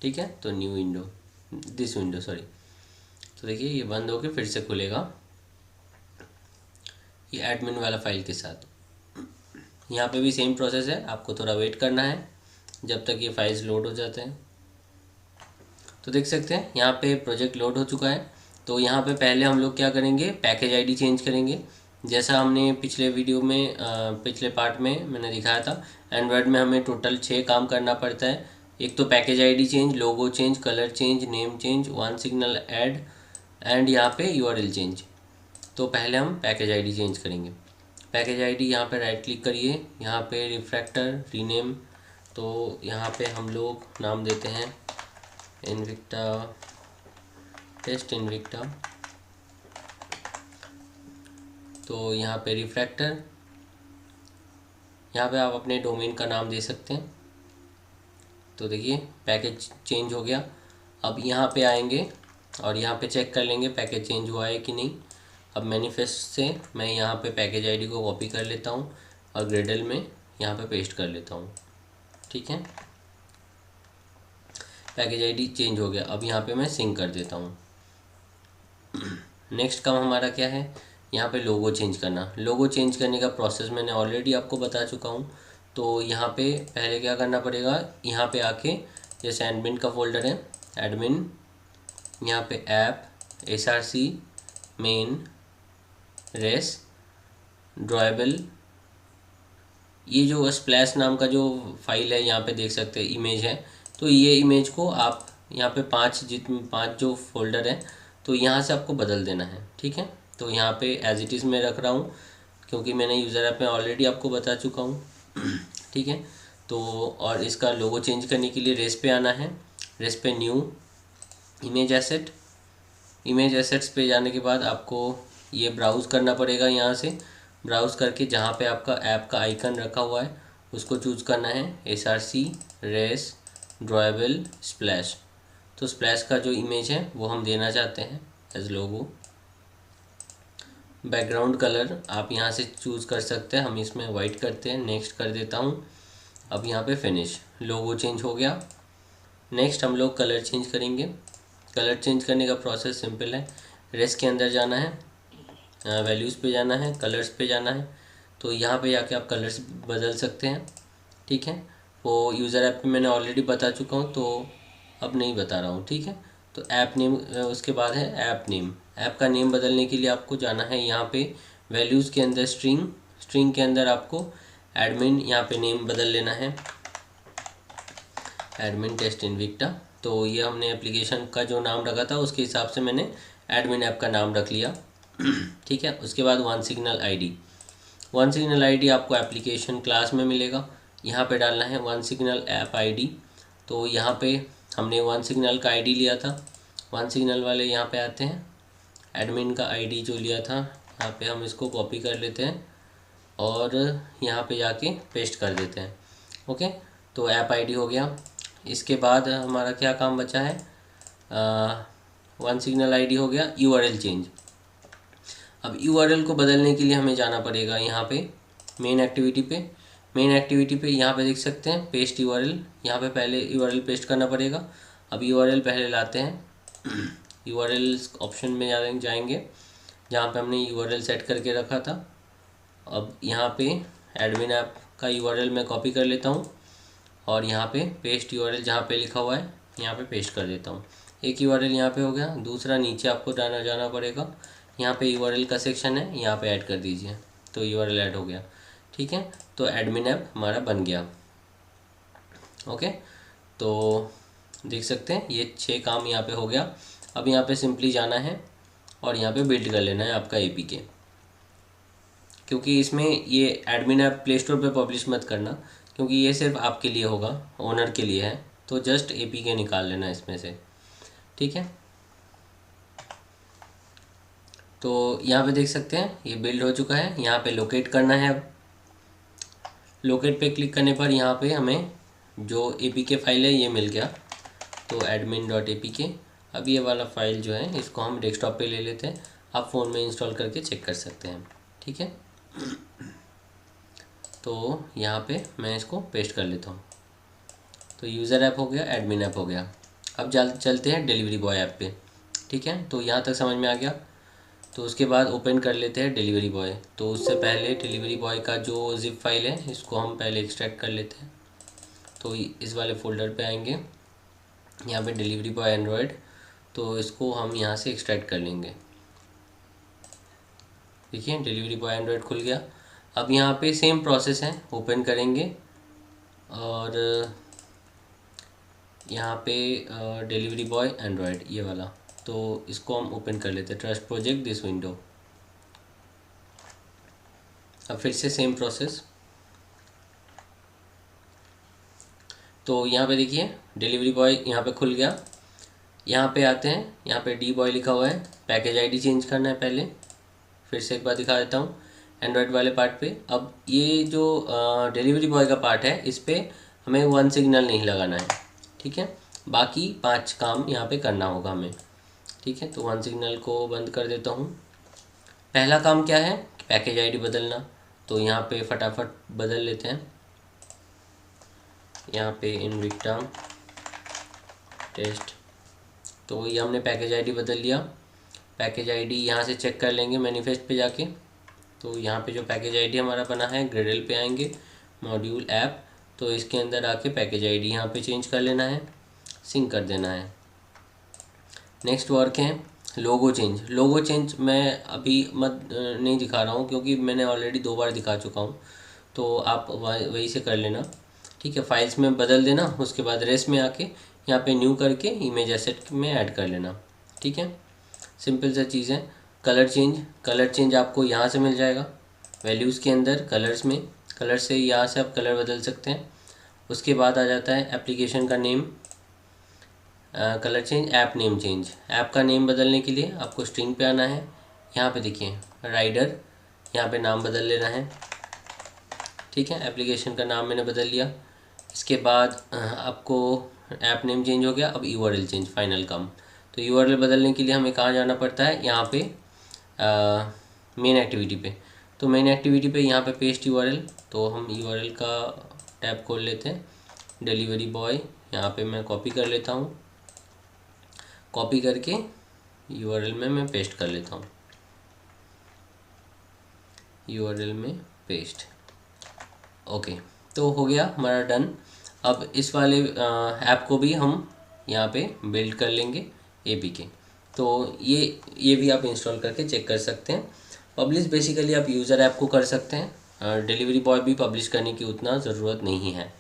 ठीक है, तो new window, this window sorry. तो देखिए ये बंद होकर फिर से खुलेगा ये एडमिन वाला फाइल के साथ। यहाँ पे भी सेम प्रोसेस है, आपको थोड़ा वेट करना है जब तक ये फाइल्स लोड हो जाते हैं। तो देख सकते हैं यहाँ पे प्रोजेक्ट लोड हो चुका है। तो यहाँ पे पहले हम लोग क्या करेंगे, पैकेज आईडी चेंज करेंगे। जैसा हमने पिछले वीडियो में पिछले पार्ट में मैंने दिखाया था, एंड्रॉयड में हमें टोटल 6 काम करना पड़ता है। एक तो package ID change, logo change, colour change, name change, one signal add and यहाँ पे यूआरएल चेंज। तो पहले हम पैकेज आईडी चेंज करेंगे। पैकेज आईडी यहाँ पे राइट क्लिक करिए, यहाँ पे रिफ्रैक्टर रीनेम। तो यहाँ पे हम लोग नाम देते हैं इनविक्टा, टेस्ट इनविक्टा। तो यहाँ पे रिफ्रैक्टर, यहाँ पे आप अपने डोमेन का नाम दे सकते हैं। तो देखिए पैकेज चेंज हो गया। अब यहाँ पे आएंगे और यहाँ पे चेक कर लेंगे पैकेज चेंज हुआ है कि नहीं। अब मैनिफेस्ट से मैं यहाँ पे पैकेज आईडी को कॉपी कर लेता हूँ और ग्रेडल में यहाँ पे पेस्ट कर लेता हूँ। ठीक है, पैकेज आईडी चेंज हो गया। अब यहाँ पे मैं सिंक कर देता हूँ। नेक्स्ट काम हमारा क्या है, यहाँ पे लोगो चेंज करना। लोगो चेंज करने का प्रोसेस मैंने ऑलरेडी आपको बता चुका हूँ। तो यहाँ पे पहले क्या करना पड़ेगा, यहाँ पे आके जैसे एडमिन का फोल्डर है, एडमिन, यहाँ पे app, SRC, main, res, drawable, ये जो स्प्लैश नाम का जो फाइल है यहाँ पे देख सकते हैं इमेज है। तो ये इमेज को आप यहाँ पे 5 जो फोल्डर है तो यहाँ से आपको बदल देना है। ठीक है, तो यहाँ पे एज इट इज़ मैं रख रहा हूँ क्योंकि मैंने यूज़र ऐप में ऑलरेडी आपको बता चुका हूँ। ठीक है, तो और इसका लोगो चेंज करने के लिए रेस पे आना है। रेस पे new image asset, image assets पे जाने के बाद आपको ये ब्राउज़ करना पड़ेगा। यहाँ से ब्राउज़ करके जहाँ पे आपका ऐप का आइकन रखा हुआ है उसको चूज़ करना है, SRC, रेस, ड्रॉएबल, स्प्लैश। तो स्प्लैश का जो इमेज है वो हम देना चाहते हैं एज लोगो। बैकग्राउंड कलर आप यहाँ से चूज़ कर सकते हैं, हम इसमें वाइट करते हैं, नेक्स्ट कर देता हूँ। अब यहाँ पे फिनिश, लोगो चेंज हो गया। नेक्स्ट हम लोग कलर चेंज करेंगे। कलर चेंज करने का प्रोसेस सिंपल है, रेस के अंदर जाना है, वैल्यूज़ पे जाना है, कलर्स पे जाना है। तो यहाँ पे जाके आप कलर्स बदल सकते हैं। ठीक है, वो यूज़र ऐप पे मैंने ऑलरेडी बता चुका हूँ तो अब नहीं बता रहा हूँ। ठीक है, तो ऐप नेम, उसके बाद है ऐप नेम। ऐप का नेम बदलने के लिए आपको जाना है यहाँ पे वैल्यूज़ के अंदर स्ट्रिंग, स्ट्रिंग के अंदर आपको एडमिन यहाँ पे नेम बदल लेना है, एडमिन टेस्ट इनविक्टा। तो ये हमने एप्लीकेशन का जो नाम रखा था उसके हिसाब से मैंने एडमिन ऐप का नाम रख लिया। ठीक है, उसके बाद one signal ID, one signal ID आपको एप्लीकेशन क्लास में मिलेगा। यहाँ पे डालना है वन सिग्नल ऐप आईडी। तो यहाँ पे हमने वन सिग्नल का आईडी लिया था, वन सिग्नल वाले यहाँ पे आते हैं, एडमिन का आईडी जो लिया था यहाँ पे हम इसको कॉपी कर लेते हैं और यहाँ पे जाके पेस्ट कर देते हैं। ओके, तो ऐप आईडी हो गया। इसके बाद हमारा क्या काम बचा है, वन सिग्नल आईडी हो गया। यूआरएल चेंज, अब यूआरएल को बदलने के लिए हमें जाना पड़ेगा यहाँ पे मेन एक्टिविटी पे। मेन एक्टिविटी पे यहाँ पे देख सकते हैं पेस्ट यूआरएल, यहाँ पे पहले यूआरएल पेस्ट करना पड़ेगा। अब यूआरएल पहले लाते हैं, यूआरएल ऑप्शन में जाएंगे जहाँ पे हमने यूआरएल सेट करके रखा था। अब यहाँ पे एडमिन ऐप का यूआरएल मैं कॉपी कर लेता हूँ और यहाँ पे पेस्ट यूआरएल जहाँ पे लिखा हुआ है यहाँ पे पेस्ट कर देता हूँ। एक यूआरएल यहाँ पे हो गया। दूसरा नीचे आपको जाना पड़ेगा, यहाँ पे यूआरएल का सेक्शन है, यहाँ पे ऐड कर दीजिए, तो यूआरएल ऐड हो गया। ठीक है, तो एडमिन ऐप हमारा बन गया। ओके, तो देख सकते हैं ये 6 काम यहाँ पे हो गया। अब यहाँ पे सिंपली जाना है और यहाँ पे बिल्ड कर लेना है आपका एपीके, क्योंकि इसमें ये एडमिन ऐप प्ले स्टोर पे पब्लिश मत करना, क्योंकि ये सिर्फ आपके लिए होगा, ओनर के लिए है। तो जस्ट एपीके निकाल लेना इसमें से। ठीक है, तो यहाँ पे देख सकते हैं ये बिल्ड हो चुका है। यहाँ पे लोकेट करना है। अब लोकेट पे क्लिक करने पर यहाँ पे हमें जो एपीके फाइल है ये मिल गया, तो admin.apk। अब ये वाला फाइल जो है इसको हम डेस्कटॉप पे ले लेते हैं, आप फ़ोन में इंस्टॉल करके चेक कर सकते हैं। ठीक है, तो यहाँ पे मैं इसको पेस्ट कर लेता हूँ। तो यूज़र ऐप हो गया, एडमिन ऐप हो गया। अब चलते हैं डिलीवरी बॉय ऐप पे। ठीक है, तो यहाँ तक समझ में आ गया। तो उसके बाद ओपन कर लेते हैं डिलीवरी बॉय। तो उससे पहले डिलीवरी बॉय का जो जिप फाइल है इसको हम पहले एक्सट्रैक्ट कर लेते हैं। तो इस वाले फोल्डर पे आएंगे, यहाँ पे डिलीवरी बॉय एंड्रॉयड, तो इसको हम यहाँ से एक्सट्रैक्ट कर लेंगे। देखिए डिलीवरी बॉय एंड्रॉयड खुल गया। अब यहाँ पे सेम प्रोसेस है, ओपन करेंगे और यहाँ पे डिलीवरी बॉय एंड्रॉयड ये वाला, तो इसको हम ओपन कर लेते हैं, ट्रस्ट प्रोजेक्ट दिस विंडो। अब फिर से सेम प्रोसेस। तो यहाँ पे देखिए डिलीवरी बॉय यहाँ पे खुल गया। यहाँ पे आते हैं, यहाँ पे डी बॉय लिखा हुआ है, पैकेज आईडी चेंज करना है पहले। फिर से एक बार दिखा देता हूँ एंड्रॉयड वाले पार्ट पे। अब ये जो डिलीवरी बॉय का पार्ट है इस पर हमें वन सिग्नल नहीं लगाना है। ठीक है, बाकी 5 काम यहाँ पे करना होगा हमें। ठीक है, तो वन सिग्नल को बंद कर देता हूँ। पहला काम क्या है, पैकेज आईडी बदलना, तो यहाँ पे फटाफट बदल लेते हैं। यहाँ पे इनविक्टा टेस्ट, तो ये हमने पैकेज आईडी बदल लिया। पैकेज आईडी यहाँ से चेक कर लेंगे मैनिफेस्ट पे जाके। तो यहाँ पे जो पैकेज आईडी हमारा बना है, ग्रेडल पे आएंगे, मॉड्यूल ऐप, तो इसके अंदर आके पैकेज आईडी यहाँ पे चेंज कर लेना है, सिंक कर देना है। नेक्स्ट वर्क है लोगो चेंज। लोगो चेंज मैं अभी नहीं दिखा रहा हूँ, क्योंकि मैंने ऑलरेडी 2 बार दिखा चुका हूँ, तो आप वही से कर लेना। ठीक है, फाइल्स में बदल देना, उसके बाद रेस्ट में आके यहाँ पे न्यू करके इमेज एसेट में ऐड कर लेना। ठीक है, सिंपल सा चीज़ है। कलर चेंज आपको यहाँ से मिल जाएगा, वैल्यूज़ के अंदर कलर्स में, कलर से यहाँ से आप कलर बदल सकते हैं। उसके बाद आ जाता है एप्लीकेशन का name, colour change, app name change. App का नेम बदलने के लिए आपको स्ट्रिंग पे आना है, यहाँ पे देखिए राइडर, यहाँ पे नाम बदल लेना है। ठीक है, एप्लीकेशन का नाम मैंने बदल लिया। इसके बाद आपको ऐप नेम चेंज हो गया। अब यूआरएल चेंज, फाइनल काम। तो यूआरएल बदलने के लिए हमें कहाँ जाना पड़ता है, यहाँ पे मेन एक्टिविटी पे। तो मेन एक्टिविटी पे यहाँ पे पेस्ट यूआरएल, तो हम यूआरएल का टैब खोल लेते हैं, डिलीवरी बॉय, यहाँ पे मैं कॉपी कर लेता हूँ, कॉपी करके यूआरएल में मैं पेस्ट कर लेता हूँ, यूआरएल में पेस्ट। ओके, तो हो गया हमारा डन। अब इस वाले ऐप को भी हम यहाँ पे बिल्ड कर लेंगे एपीके। तो ये भी आप इंस्टॉल करके चेक कर सकते हैं। पब्लिश बेसिकली आप यूज़र ऐप को कर सकते हैं, डिलीवरी बॉय भी पब्लिश करने की उतना ज़रूरत नहीं है।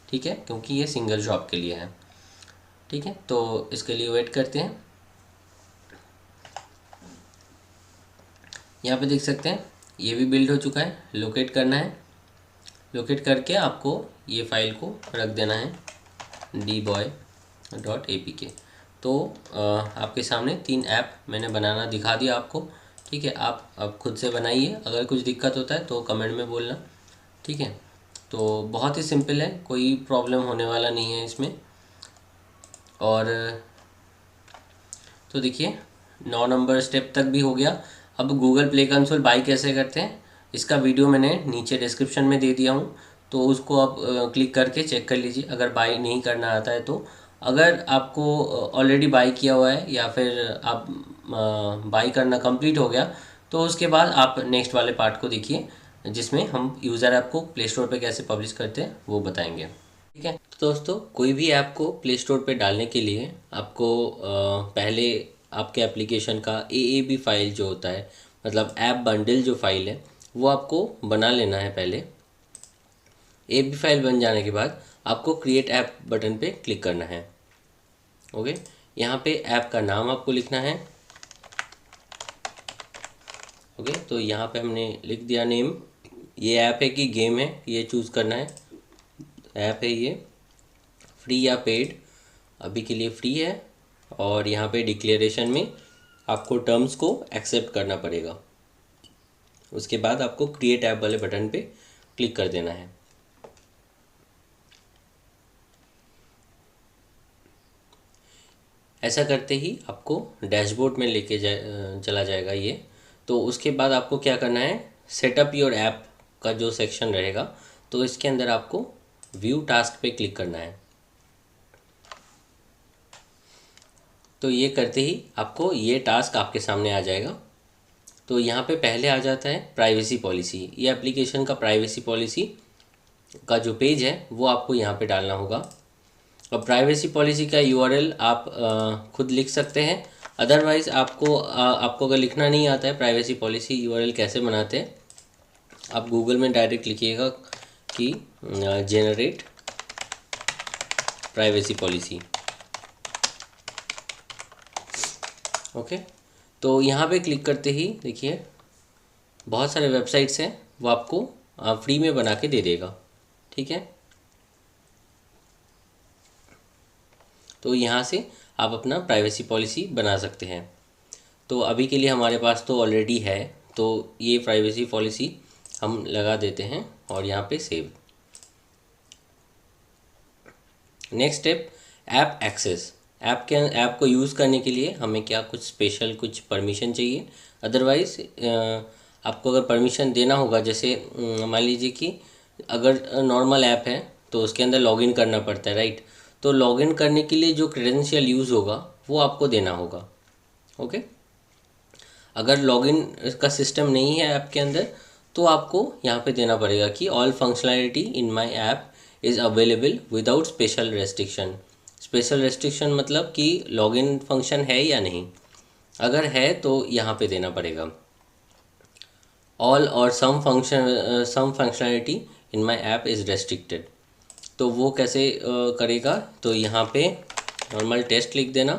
ठीक है, क्योंकि ये सिंगल शॉप के लिए है। ठीक है, तो इसके लिए वेट करते हैं। यहाँ पे देख सकते हैं ये भी बिल्ड हो चुका है। लोकेट करना है, लोकेट करके आपको ये फाइल को रख देना है dboy.apk। तो आपके सामने 3 ऐप मैंने बनाना दिखा दिया आपको। ठीक है, आप अब खुद से बनाइए, अगर कुछ दिक्कत होता है तो कमेंट में बोलना। ठीक है, तो बहुत ही सिंपल है, कोई प्रॉब्लम होने वाला नहीं है इसमें। और तो देखिए 9 नंबर स्टेप तक भी हो गया। अब गूगल प्ले कंसोल बाई कैसे करते हैं इसका वीडियो मैंने नीचे डिस्क्रिप्शन में दे दिया हूँ, तो उसको आप क्लिक करके चेक कर लीजिए अगर बाई नहीं करना आता है तो। अगर आपको ऑलरेडी बाई किया हुआ है या फिर आप बाई करना कंप्लीट हो गया तो उसके बाद आप नेक्स्ट वाले पार्ट को देखिए जिसमें हम यूज़र ऐप को प्ले स्टोर पे कैसे पब्लिश करते हैं वो बताएंगे। ठीक है, तो दोस्तों कोई भी ऐप को प्ले स्टोर पे डालने के लिए आपको पहले आपके एप्लीकेशन का AAB फाइल जो होता है, मतलब ऐप बंडल जो फाइल है, वो आपको बना लेना है पहले। AAB फाइल बन जाने के बाद आपको क्रिएट ऐप बटन पे क्लिक करना है। ओके, यहाँ पे ऐप का नाम आपको लिखना है। ओके, तो यहाँ पे हमने लिख दिया नेम। ये ऐप है कि गेम है ये चूज़ करना है। ऐप है ये फ्री या पेड, अभी के लिए फ्री है। और यहाँ पे डिक्लेरेशन में आपको टर्म्स को एक्सेप्ट करना पड़ेगा। उसके बाद आपको क्रिएट ऐप वाले बटन पे क्लिक कर देना है। ऐसा करते ही आपको डैशबोर्ड में लेके चला जाएगा ये। तो उसके बाद आपको क्या करना है, सेटअप योर ऐप का जो सेक्शन रहेगा तो इसके अंदर आपको व्यू टास्क पे क्लिक करना है। तो ये करते ही आपको ये टास्क आपके सामने आ जाएगा। तो यहाँ पे पहले आ जाता है प्राइवेसी पॉलिसी। ये एप्लीकेशन का प्राइवेसी पॉलिसी का जो पेज है वो आपको यहाँ पे डालना होगा। और प्राइवेसी पॉलिसी का URL आप खुद लिख सकते हैं। अदरवाइज़ आपको अगर लिखना नहीं आता है प्राइवेसी पॉलिसी URL कैसे बनाते हैं, आप गूगल में डायरेक्ट लिखिएगा कि जेनरेट प्राइवेसी पॉलिसी। ओके, तो यहाँ पे क्लिक करते ही देखिए बहुत सारे वेबसाइट्स हैं वो आपको फ्री में बना के दे देगा। ठीक है, तो यहाँ से आप अपना प्राइवेसी पॉलिसी बना सकते हैं। तो अभी के लिए हमारे पास तो ऑलरेडी है, तो ये प्राइवेसी पॉलिसी हम लगा देते हैं और यहाँ पे save. Next step, app access. App को यूज़ करने के लिए हमें क्या कुछ स्पेशल कुछ परमिशन चाहिए। अदरवाइज़ आपको अगर परमिशन देना होगा, जैसे मान लीजिए कि अगर नॉर्मल ऐप है तो उसके अंदर लॉगिन करना पड़ता है, राइट। तो लॉगिन करने के लिए जो क्रेडेंशियल यूज़ होगा वो आपको देना होगा। ओके, अगर लॉगिन का सिस्टम नहीं है ऐप के अंदर तो आपको यहाँ पे देना पड़ेगा कि all functionality in my app is available without special restriction. Special restriction मतलब कि लॉगिन फंक्शन है या नहीं, अगर है तो यहाँ पे देना पड़ेगा all or some functionality in my app is restricted. तो वो कैसे करेगा, तो यहाँ पे नॉर्मल टेस्ट लिख देना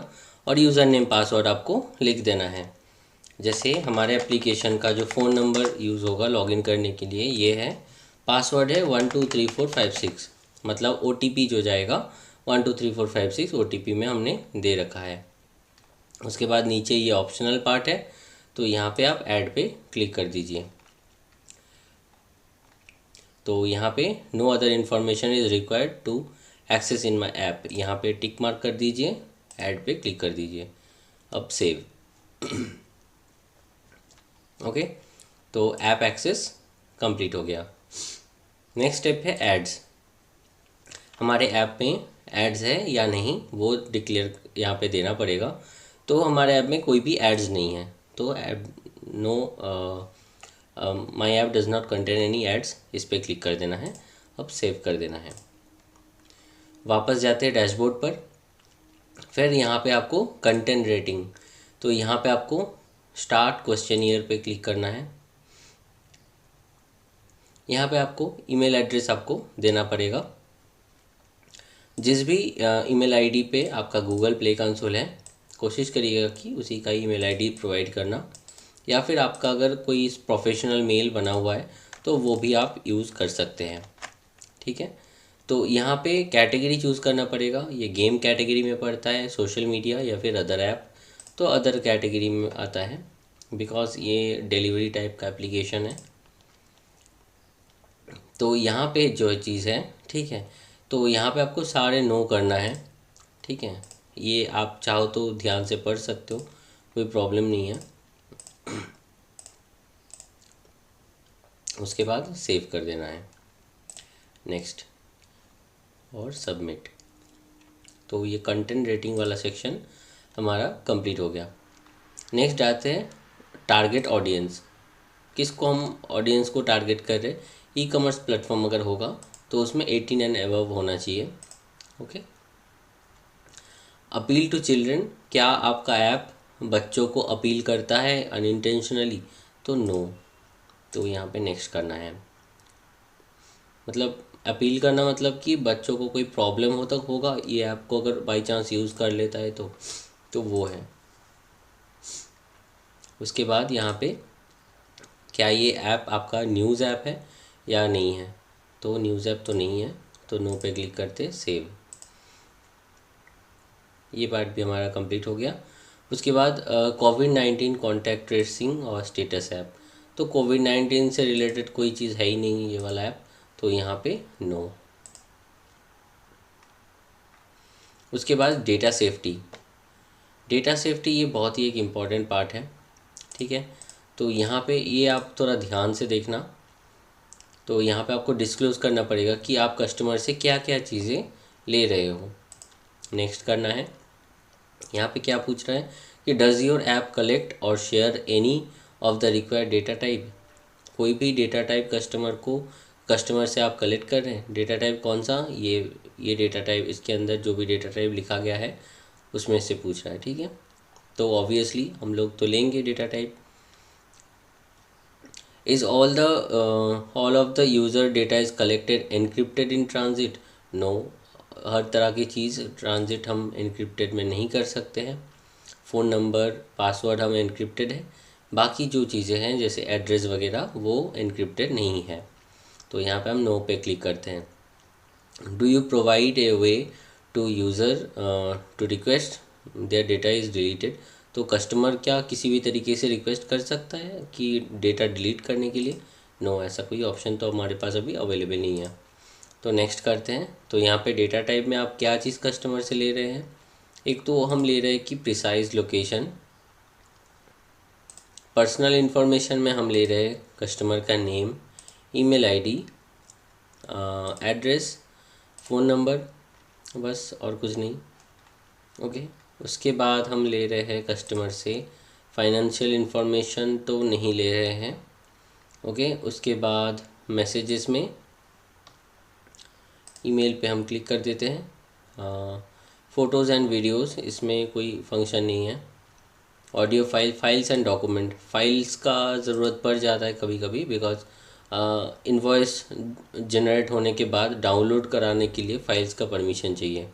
और यूज़र नेम पासवर्ड आपको लिख देना है। जैसे हमारे एप्लीकेशन का जो फ़ोन नंबर यूज़ होगा लॉगिन करने के लिए ये है, पासवर्ड है 123456, मतलब OTP जो जाएगा 123456 OTP में हमने दे रखा है। उसके बाद नीचे ये ऑप्शनल पार्ट है, तो यहाँ पे आप ऐड पे क्लिक कर दीजिए। तो यहाँ पे no other information is required to access in my app, यहाँ पे टिक मार्क कर दीजिए, ऐड पे क्लिक कर दीजिए। अब सेव। ओके, तो ऐप एक्सेस कंप्लीट हो गया। नेक्स्ट स्टेप है एड्स। हमारे ऐप में एड्स है या नहीं वो डिक्लेयर यहाँ पे देना पड़ेगा। तो हमारे ऐप में कोई भी एड्स नहीं है, तो no my app does not contain any ads, इस पर क्लिक कर देना है। अब सेव कर देना है। वापस जाते हैं डैशबोर्ड पर। फिर यहाँ पे आपको कंटेंट रेटिंग, तो यहाँ पे आपको स्टार्ट क्वेश्चनियर पे क्लिक करना है। यहाँ पे आपको ईमेल एड्रेस आपको देना पड़ेगा। जिस भी ईमेल आईडी पे आपका गूगल प्ले कंसोल है कोशिश करिएगा कि उसी का ईमेल आईडी प्रोवाइड करना, या फिर आपका अगर कोई प्रोफेशनल मेल बना हुआ है तो वो भी आप यूज़ कर सकते हैं। ठीक है, तो यहाँ पे कैटेगरी चूज़ करना पड़ेगा। ये गेम कैटेगरी में पड़ता है, सोशल मीडिया या फिर अदर ऐप, तो अदर कैटेगरी में आता है बिकॉज ये डिलीवरी टाइप का एप्लीकेशन है। तो यहाँ पे जो चीज़ है, ठीक है, तो यहाँ पे आपको सारे नो करना है। ठीक है, ये आप चाहो तो ध्यान से पढ़ सकते हो, कोई प्रॉब्लम नहीं है। उसके बाद सेव कर देना है, नेक्स्ट और सबमिट। तो ये कंटेंट रेटिंग वाला सेक्शन हमारा कंप्लीट हो गया। नेक्स्ट आते हैं टारगेट ऑडियंस। किसको हम ऑडियंस को टारगेट कर रहे हैं? ई कॉमर्स प्लेटफॉर्म अगर होगा तो उसमें 18 एंड अबव होना चाहिए। ओके। अपील टू चिल्ड्रन, क्या आपका ऐप बच्चों को अपील करता है अनइंटेंशनली? तो नो। तो यहाँ पे नेक्स्ट करना है। मतलब अपील करना मतलब कि बच्चों को कोई प्रॉब्लम होगा ये ऐप को अगर बाई चांस यूज़ कर लेता है तो वो है। उसके बाद यहाँ पे क्या ये ऐप आपका न्यूज़ ऐप है या नहीं है? तो न्यूज़ ऐप तो नहीं है, तो नो पे क्लिक करते सेव। ये पार्ट भी हमारा कंप्लीट हो गया। उसके बाद कोविड-19 कॉन्टैक्ट ट्रेसिंग और स्टेटस ऐप। तो कोविड-19 से रिलेटेड कोई चीज़ है ही नहीं ये वाला ऐप, तो यहाँ पे नो। उसके बाद डेटा सेफ्टी। डेटा सेफ्टी ये बहुत ही एक इम्पॉर्टेंट पार्ट है, ठीक है। तो यहाँ पे ये आप थोड़ा ध्यान से देखना। तो यहाँ पे आपको डिस्क्लोज़ करना पड़ेगा कि आप कस्टमर से क्या क्या चीज़ें ले रहे हो। नेक्स्ट करना है। यहाँ पे क्या पूछ रहा है कि डज़ योर ऐप कलेक्ट और share any of the required data type? कोई भी डेटा टाइप कस्टमर से आप कलेक्ट कर रहे हैं। डेटा टाइप कौन सा? ये डेटा टाइप, इसके अंदर जो भी डेटा टाइप लिखा गया है उसमें से पूछ रहा है, ठीक है। तो ऑब्वियसली हम लोग तो लेंगे data type. Is all of the user data is collected encrypted in transit? No, हर तरह की चीज़ ट्रांजिट हम एनक्रिप्टेड में नहीं कर सकते हैं। फ़ोन नंबर, पासवर्ड हम एनक्रिप्टेड है, बाकी जो चीज़ें हैं जैसे एड्रेस वगैरह वो एनक्रिप्टेड नहीं है। तो यहाँ पे हम नो पे क्लिक करते हैं। Do you provide a way to user to request their data is deleted? तो कस्टमर क्या किसी भी तरीके से रिक्वेस्ट कर सकता है कि डेटा डिलीट करने के लिए? नो, ऐसा कोई ऑप्शन तो हमारे पास अभी अवेलेबल नहीं है। तो नेक्स्ट करते हैं। तो यहाँ पे डेटा टाइप में आप क्या चीज़ कस्टमर से ले रहे हैं? एक तो हम ले रहे हैं कि प्रिसाइज लोकेशन। पर्सनल इन्फॉर्मेशन में हम ले रहे हैं कस्टमर का name, email ID, address, phone number, बस और कुछ नहीं। ओके। उसके बाद हम ले रहे हैं कस्टमर से फाइनेंशियल इन्फॉर्मेशन, तो नहीं ले रहे हैं। ओके। उसके बाद मैसेजेस में ईमेल पे हम क्लिक कर देते हैं। फ़ोटोज़ एंड वीडियोज़, इसमें कोई फंक्शन नहीं है। Audio files and document, files का ज़रूरत पड़ जाता है कभी कभी, बिकॉज इनवॉइस जनरेट होने के बाद डाउनलोड कराने के लिए फ़ाइल्स का परमिशन चाहिए,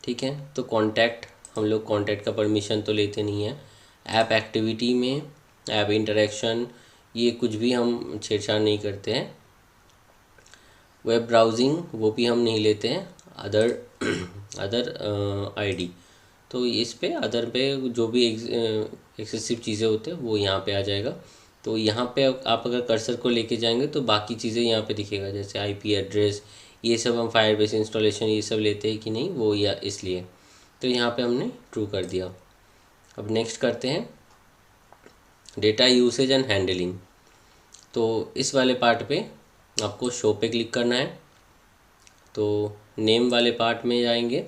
ठीक है। तो कॉन्टैक्ट, हम लोग कॉन्टैक्ट का परमिशन तो लेते नहीं हैं। ऐप एक्टिविटी में, ऐप इंटरेक्शन, ये कुछ भी हम छेड़छाड़ नहीं करते हैं। वेब ब्राउजिंग, वो भी हम नहीं लेते हैं। अदर आईडी, तो इस पे अदर पे जो भी एक्सेसिव चीज़ें होते हैं वो यहाँ पे आ जाएगा। तो यहाँ पे आप अगर कर्सर को लेके जाएंगे तो बाकी चीज़ें यहाँ पे दिखेगा, जैसे आईपी एड्रेस, ये सब हम फायरबेस इंस्टॉलेशन ये सब लेते हैं कि नहीं वो, या इसलिए तो यहाँ पे हमने ट्रू कर दिया। अब नेक्स्ट करते हैं डेटा यूसेज एंड हैंडलिंग। तो इस वाले पार्ट पे आपको शो पे क्लिक करना है। तो नेम वाले पार्ट में जाएंगे।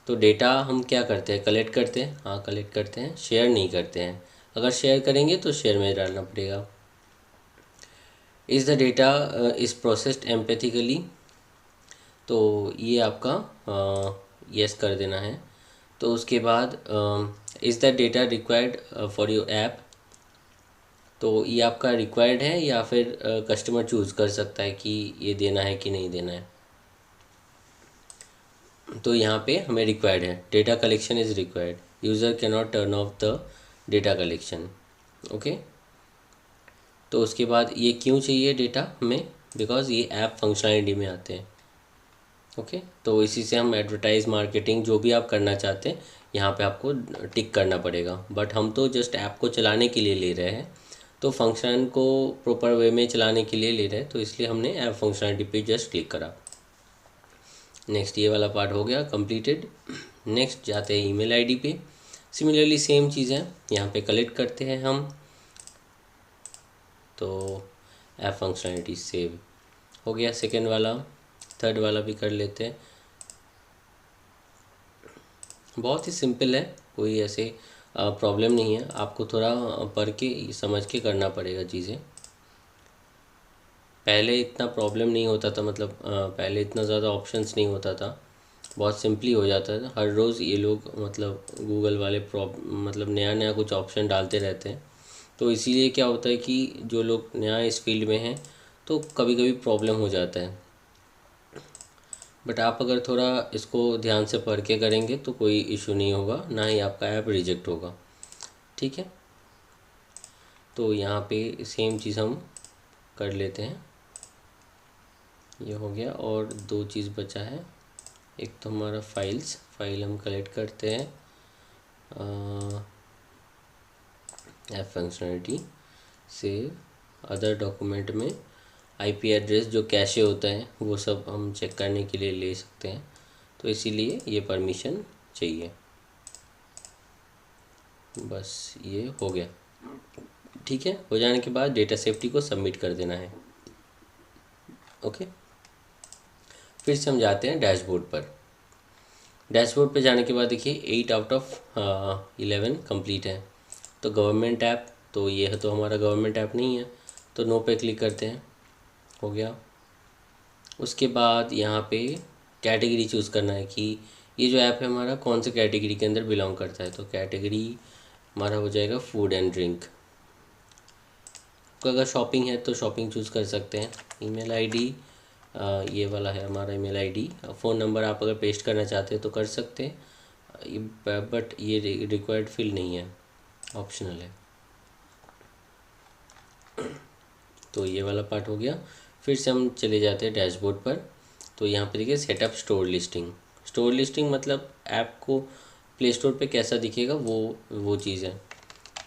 तो डेटा हम क्या करते हैं? कलेक्ट करते हैं। हाँ, कलेक्ट करते हैं, शेयर नहीं करते हैं। अगर शेयर करेंगे तो शेयर में डालना पड़ेगा। Is the data is processed empathically, तो ये आपका यस कर देना है। तो उसके बाद is the data required for your app, तो ये आपका रिक्वायर्ड है या फिर कस्टमर चूज़ कर सकता है कि ये देना है कि नहीं देना है। तो यहाँ पे हमें रिक्वायर्ड है, data collection is required, user can not turn off the data collection. Okay. तो उसके बाद ये क्यों चाहिए डेटा हमें? बिकॉज ये ऐप फंक्शनलिटी में आते हैं। ओके। तो इसी से हम एडवर्टाइज मार्केटिंग जो भी आप करना चाहते हैं यहाँ पे आपको टिक करना पड़ेगा। बट हम तो जस्ट ऐप को चलाने के लिए ले रहे हैं, तो फंक्शन को प्रॉपर वे में चलाने के लिए ले रहे हैं, तो इसलिए हमने ऐप फंक्शनलिटी पे जस्ट क्लिक करा। नेक्स्ट ये वाला पार्ट हो गया कंप्लीटेड। नेक्स्ट जाते हैं ईमेल आईडी पे। सिमिलरली सेम चीज़ है, यहाँ पे कलेक्ट करते हैं हम। तो ऐप फंक्शनलिटी सेव हो गया सेकेंड वाला। थर्ड वाला भी कर लेते हैं। बहुत ही सिंपल है, कोई ऐसे प्रॉब्लम नहीं है, आपको थोड़ा पढ़ के समझ के करना पड़ेगा चीज़ें। पहले इतना प्रॉब्लम नहीं होता था, मतलब पहले इतना ज़्यादा ऑप्शंस नहीं होता था, बहुत सिंपली हो जाता था। हर रोज़ ये लोग मतलब गूगल वाले मतलब नया नया कुछ ऑप्शन डालते रहते हैं। तो इसीलिए क्या होता है कि जो लोग नया इस फील्ड में हैं तो कभी कभी प्रॉब्लम हो जाता है। बट आप अगर थोड़ा इसको ध्यान से पढ़ के करेंगे तो कोई इशू नहीं होगा, ना ही आपका ऐप रिजेक्ट होगा। ठीक है, तो यहाँ पे सेम चीज़ हम कर लेते हैं। ये हो गया और दो चीज़ बचा है। एक तो हमारा फाइल हम कलेक्ट करते हैं, app functionality save other document में आईपी एड्रेस जो कैशे होता है वो सब हम चेक करने के लिए ले सकते हैं, तो इसीलिए ये परमिशन चाहिए। बस ये हो गया। ठीक है, हो जाने के बाद डेटा सेफ्टी को सबमिट कर देना है। ओके, फिर से हम जाते हैं डैशबोर्ड पर। डैशबोर्ड पे जाने के बाद देखिए 8 आउट ऑफ 11 कंप्लीट है। तो गवर्नमेंट ऐप, तो ये है तो हमारा गवर्नमेंट ऐप नहीं है, तो नो पे क्लिक करते हैं। हो गया। उसके बाद यहाँ पे कैटेगरी चूज़ करना है कि ये जो ऐप है हमारा कौन से कैटेगरी के अंदर बिलोंग करता है। तो कैटेगरी हमारा हो जाएगा फूड एंड ड्रिंक। तो अगर शॉपिंग है तो शॉपिंग चूज़ कर सकते हैं। ईमेल आईडी ये वाला है हमारा ईमेल आईडी। फ़ोन नंबर आप अगर पेस्ट करना चाहते हैं तो कर सकते हैं, बट ये रिक्वायर्ड फील्ड नहीं है, ऑप्शनल है। तो ये वाला पार्ट हो गया। फिर से हम चले जाते हैं डैशबोर्ड पर। तो यहाँ पे देखिए setup store listing. Store listing मतलब ऐप को प्ले स्टोर पे कैसा दिखेगा वो चीज़ है।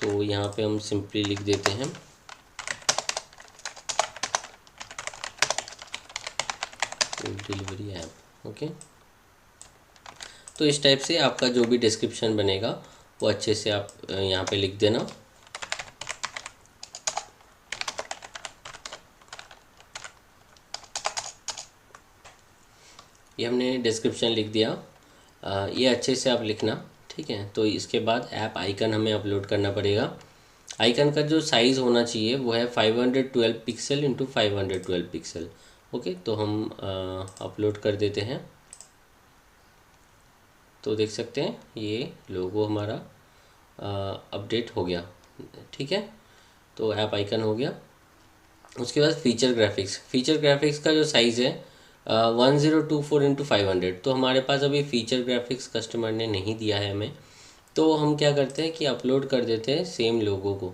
तो यहाँ पे हम सिंपली लिख देते हैं डिलीवरी ऐप। ओके, तो इस टाइप से आपका जो भी डिस्क्रिप्शन बनेगा वो अच्छे से आप यहाँ पे लिख देना। ये हमने डिस्क्रिप्शन लिख दिया, ये अच्छे से आप लिखना। ठीक है, तो इसके बाद ऐप आइकन हमें अपलोड करना पड़ेगा। आइकन का जो साइज़ होना चाहिए वो है 512 पिक्सल इंटू 512 पिक्सल। ओके, तो हम अपलोड कर देते हैं। तो देख सकते हैं ये लोगो हमारा अपडेट हो गया। ठीक है, तो ऐप आइकन हो गया। उसके बाद फीचर ग्राफिक्स का जो साइज़ है 1024 इंटू 500। तो हमारे पास अभी फीचर ग्राफिक्स कस्टमर ने नहीं दिया है हमें, तो हम क्या करते हैं कि अपलोड कर देते हैं सेम लोगो को।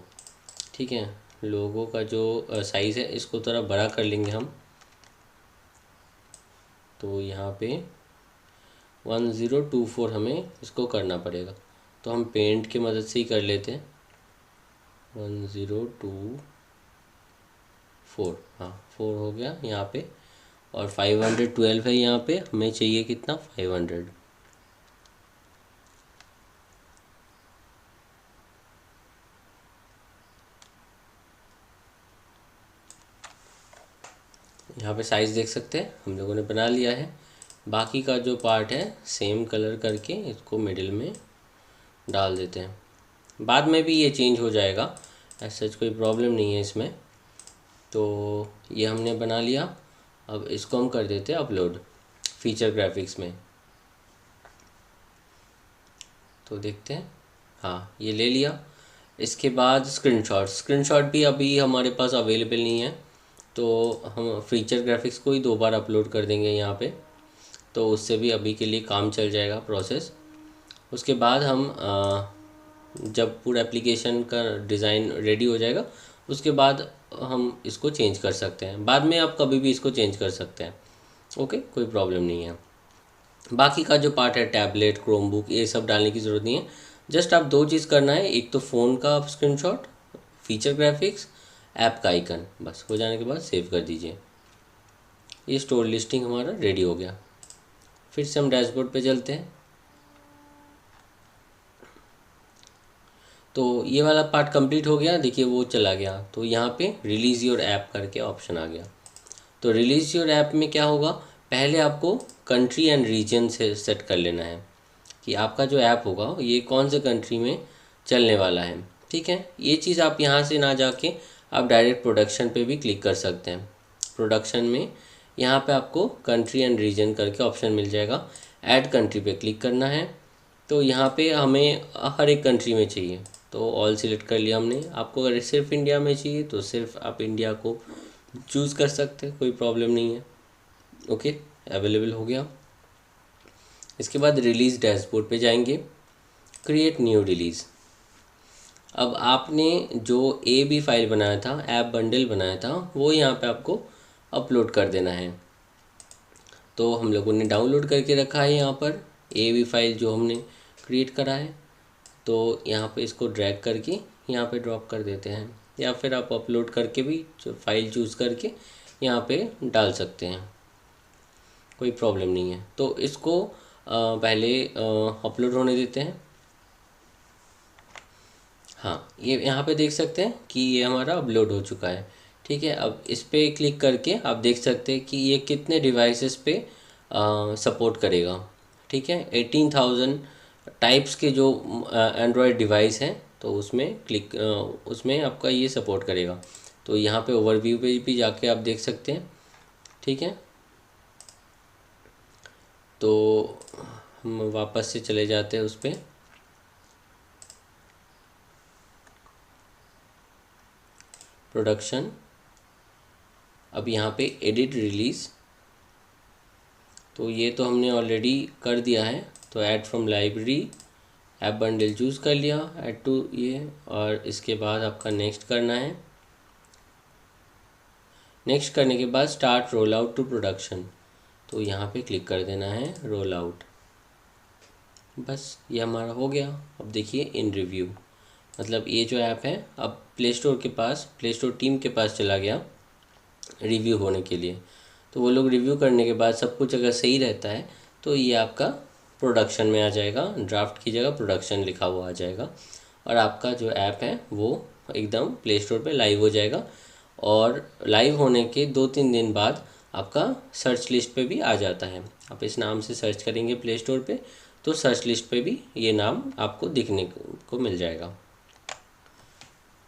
ठीक है, लोगो का जो साइज़ है इसको थोड़ा बड़ा कर लेंगे हम। तो यहाँ पे 1024 हमें इसको करना पड़ेगा, तो हम पेंट की मदद से ही कर लेते हैं। 1024, हाँ 4 हो गया यहाँ पे, और 512 है यहाँ पे, हमें चाहिए कितना 500। यहाँ पे साइज़ देख सकते हैं हम लोगों ने बना लिया है। बाकी का जो पार्ट है सेम कलर करके इसको मिडिल में डाल देते हैं। बाद में भी ये चेंज हो जाएगा, ऐसा कोई प्रॉब्लम नहीं है इसमें। तो ये हमने बना लिया। अब इसको हम कर देते हैं अपलोड फीचर ग्राफिक्स में। तो देखते हैं, हाँ ये ले लिया। इसके बाद स्क्रीनशॉट भी अभी हमारे पास अवेलेबल नहीं है, तो हम फीचर ग्राफिक्स को ही 2 बार अपलोड कर देंगे यहाँ पे, तो उससे भी अभी के लिए काम चल जाएगा प्रोसेस। उसके बाद हम जब पूरा एप्लीकेशन का डिज़ाइन रेडी हो जाएगा उसके बाद हम इसको चेंज कर सकते हैं। बाद में आप कभी भी इसको चेंज कर सकते हैं। ओके, कोई प्रॉब्लम नहीं है। बाकी का जो पार्ट है टैबलेट, क्रोमबुक, ये सब डालने की ज़रूरत नहीं है। जस्ट आप 2 चीज़ करना है, एक तो फ़ोन का स्क्रीनशॉट, फीचर ग्राफिक्स, ऐप का आइकन, बस हो जाने के बाद सेव कर दीजिए। ये स्टोर लिस्टिंग हमारा रेडी हो गया। फिर से हम डैशबोर्ड पे चलते हैं। तो ये वाला पार्ट कंप्लीट हो गया, देखिए वो चला गया। तो यहाँ पे रिलीज़ योर ऐप करके ऑप्शन आ गया। तो रिलीज़ योर ऐप में क्या होगा, पहले आपको कंट्री एंड रीजन से सेट कर लेना है कि आपका जो ऐप होगा ये कौन से कंट्री में चलने वाला है। ठीक है, ये चीज़ आप यहाँ से ना जाके आप डायरेक्ट प्रोडक्शन पे भी क्लिक कर सकते हैं। प्रोडक्शन में यहाँ पे आपको कंट्री एंड रीजन करके ऑप्शन मिल जाएगा, ऐड कंट्री पे क्लिक करना है। तो यहाँ पे हमें हर एक कंट्री में चाहिए, तो ऑल सिलेक्ट कर लिया हमने। आपको अगर सिर्फ इंडिया में चाहिए तो सिर्फ आप इंडिया को चूज़ कर सकते हैं, कोई प्रॉब्लम नहीं है। ओके, अवेलेबल हो गया। इसके बाद रिलीज़ डैशबोर्ड पे जाएंगे, क्रिएट न्यू रिलीज़। अब आपने जो AB फाइल बनाया था, ऐप बंडल बनाया था, वो यहाँ पे आपको अपलोड कर देना है। तो हम लोगों ने डाउनलोड करके रखा है यहाँ पर AB फाइल जो हमने क्रिएट करा है। तो यहाँ पे इसको ड्रैग करके यहाँ पे ड्रॉप कर देते हैं, या फिर आप अपलोड करके भी जो फाइल चूज़ करके यहाँ पे डाल सकते हैं, कोई प्रॉब्लम नहीं है। तो इसको पहले अपलोड होने देते हैं। हाँ, ये यहाँ पे देख सकते हैं कि ये हमारा अपलोड हो चुका है। ठीक है, अब इस पर क्लिक करके आप देख सकते हैं कि ये कितने डिवाइसेस पे सपोर्ट करेगा। ठीक है, 18,000 टाइप्स के जो एंड्रॉयड डिवाइस हैं, तो उसमें आपका ये सपोर्ट करेगा। तो यहाँ पे ओवरव्यू पे भी जाके आप देख सकते हैं। ठीक है, तो हम वापस से चले जाते हैं उस पर। प्रोडक्शन, अब यहाँ पे एडिट रिलीज़, तो ये तो हमने ऑलरेडी कर दिया है। तो add from library app bundle choose कर लिया, ऐड टू ये, और इसके बाद आपका नेक्स्ट करना है। नेक्स्ट करने के बाद start roll out to production, तो यहाँ पे क्लिक कर देना है रोल आउट। बस ये हमारा हो गया। अब देखिए इन रिव्यू, मतलब ये जो ऐप है अब प्ले स्टोर टीम के पास चला गया रिव्यू होने के लिए। तो वो लोग रिव्यू करने के बाद सब कुछ अगर सही रहता है तो ये आपका प्रोडक्शन में आ जाएगा, ड्राफ्ट की जगह प्रोडक्शन लिखा हुआ आ जाएगा, और आपका जो ऐप है वो एकदम प्ले स्टोर पे लाइव हो जाएगा। और लाइव होने के 2-3 दिन बाद आपका सर्च लिस्ट पे भी आ जाता है। आप इस नाम से सर्च करेंगे प्ले स्टोर पे, तो सर्च लिस्ट पे भी ये नाम आपको दिखने को मिल जाएगा।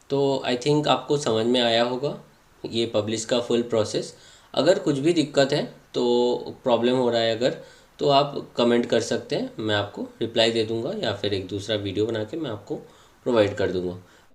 तो आई थिंक आपको समझ में आया होगा ये पब्लिश का फुल प्रोसेस। अगर कुछ भी दिक्कत है, तो प्रॉब्लम हो रहा है अगर, तो आप कमेंट कर सकते हैं, मैं आपको रिप्लाई दे दूंगा, या फिर एक दूसरा वीडियो बना के मैं आपको प्रोवाइड कर दूंगा।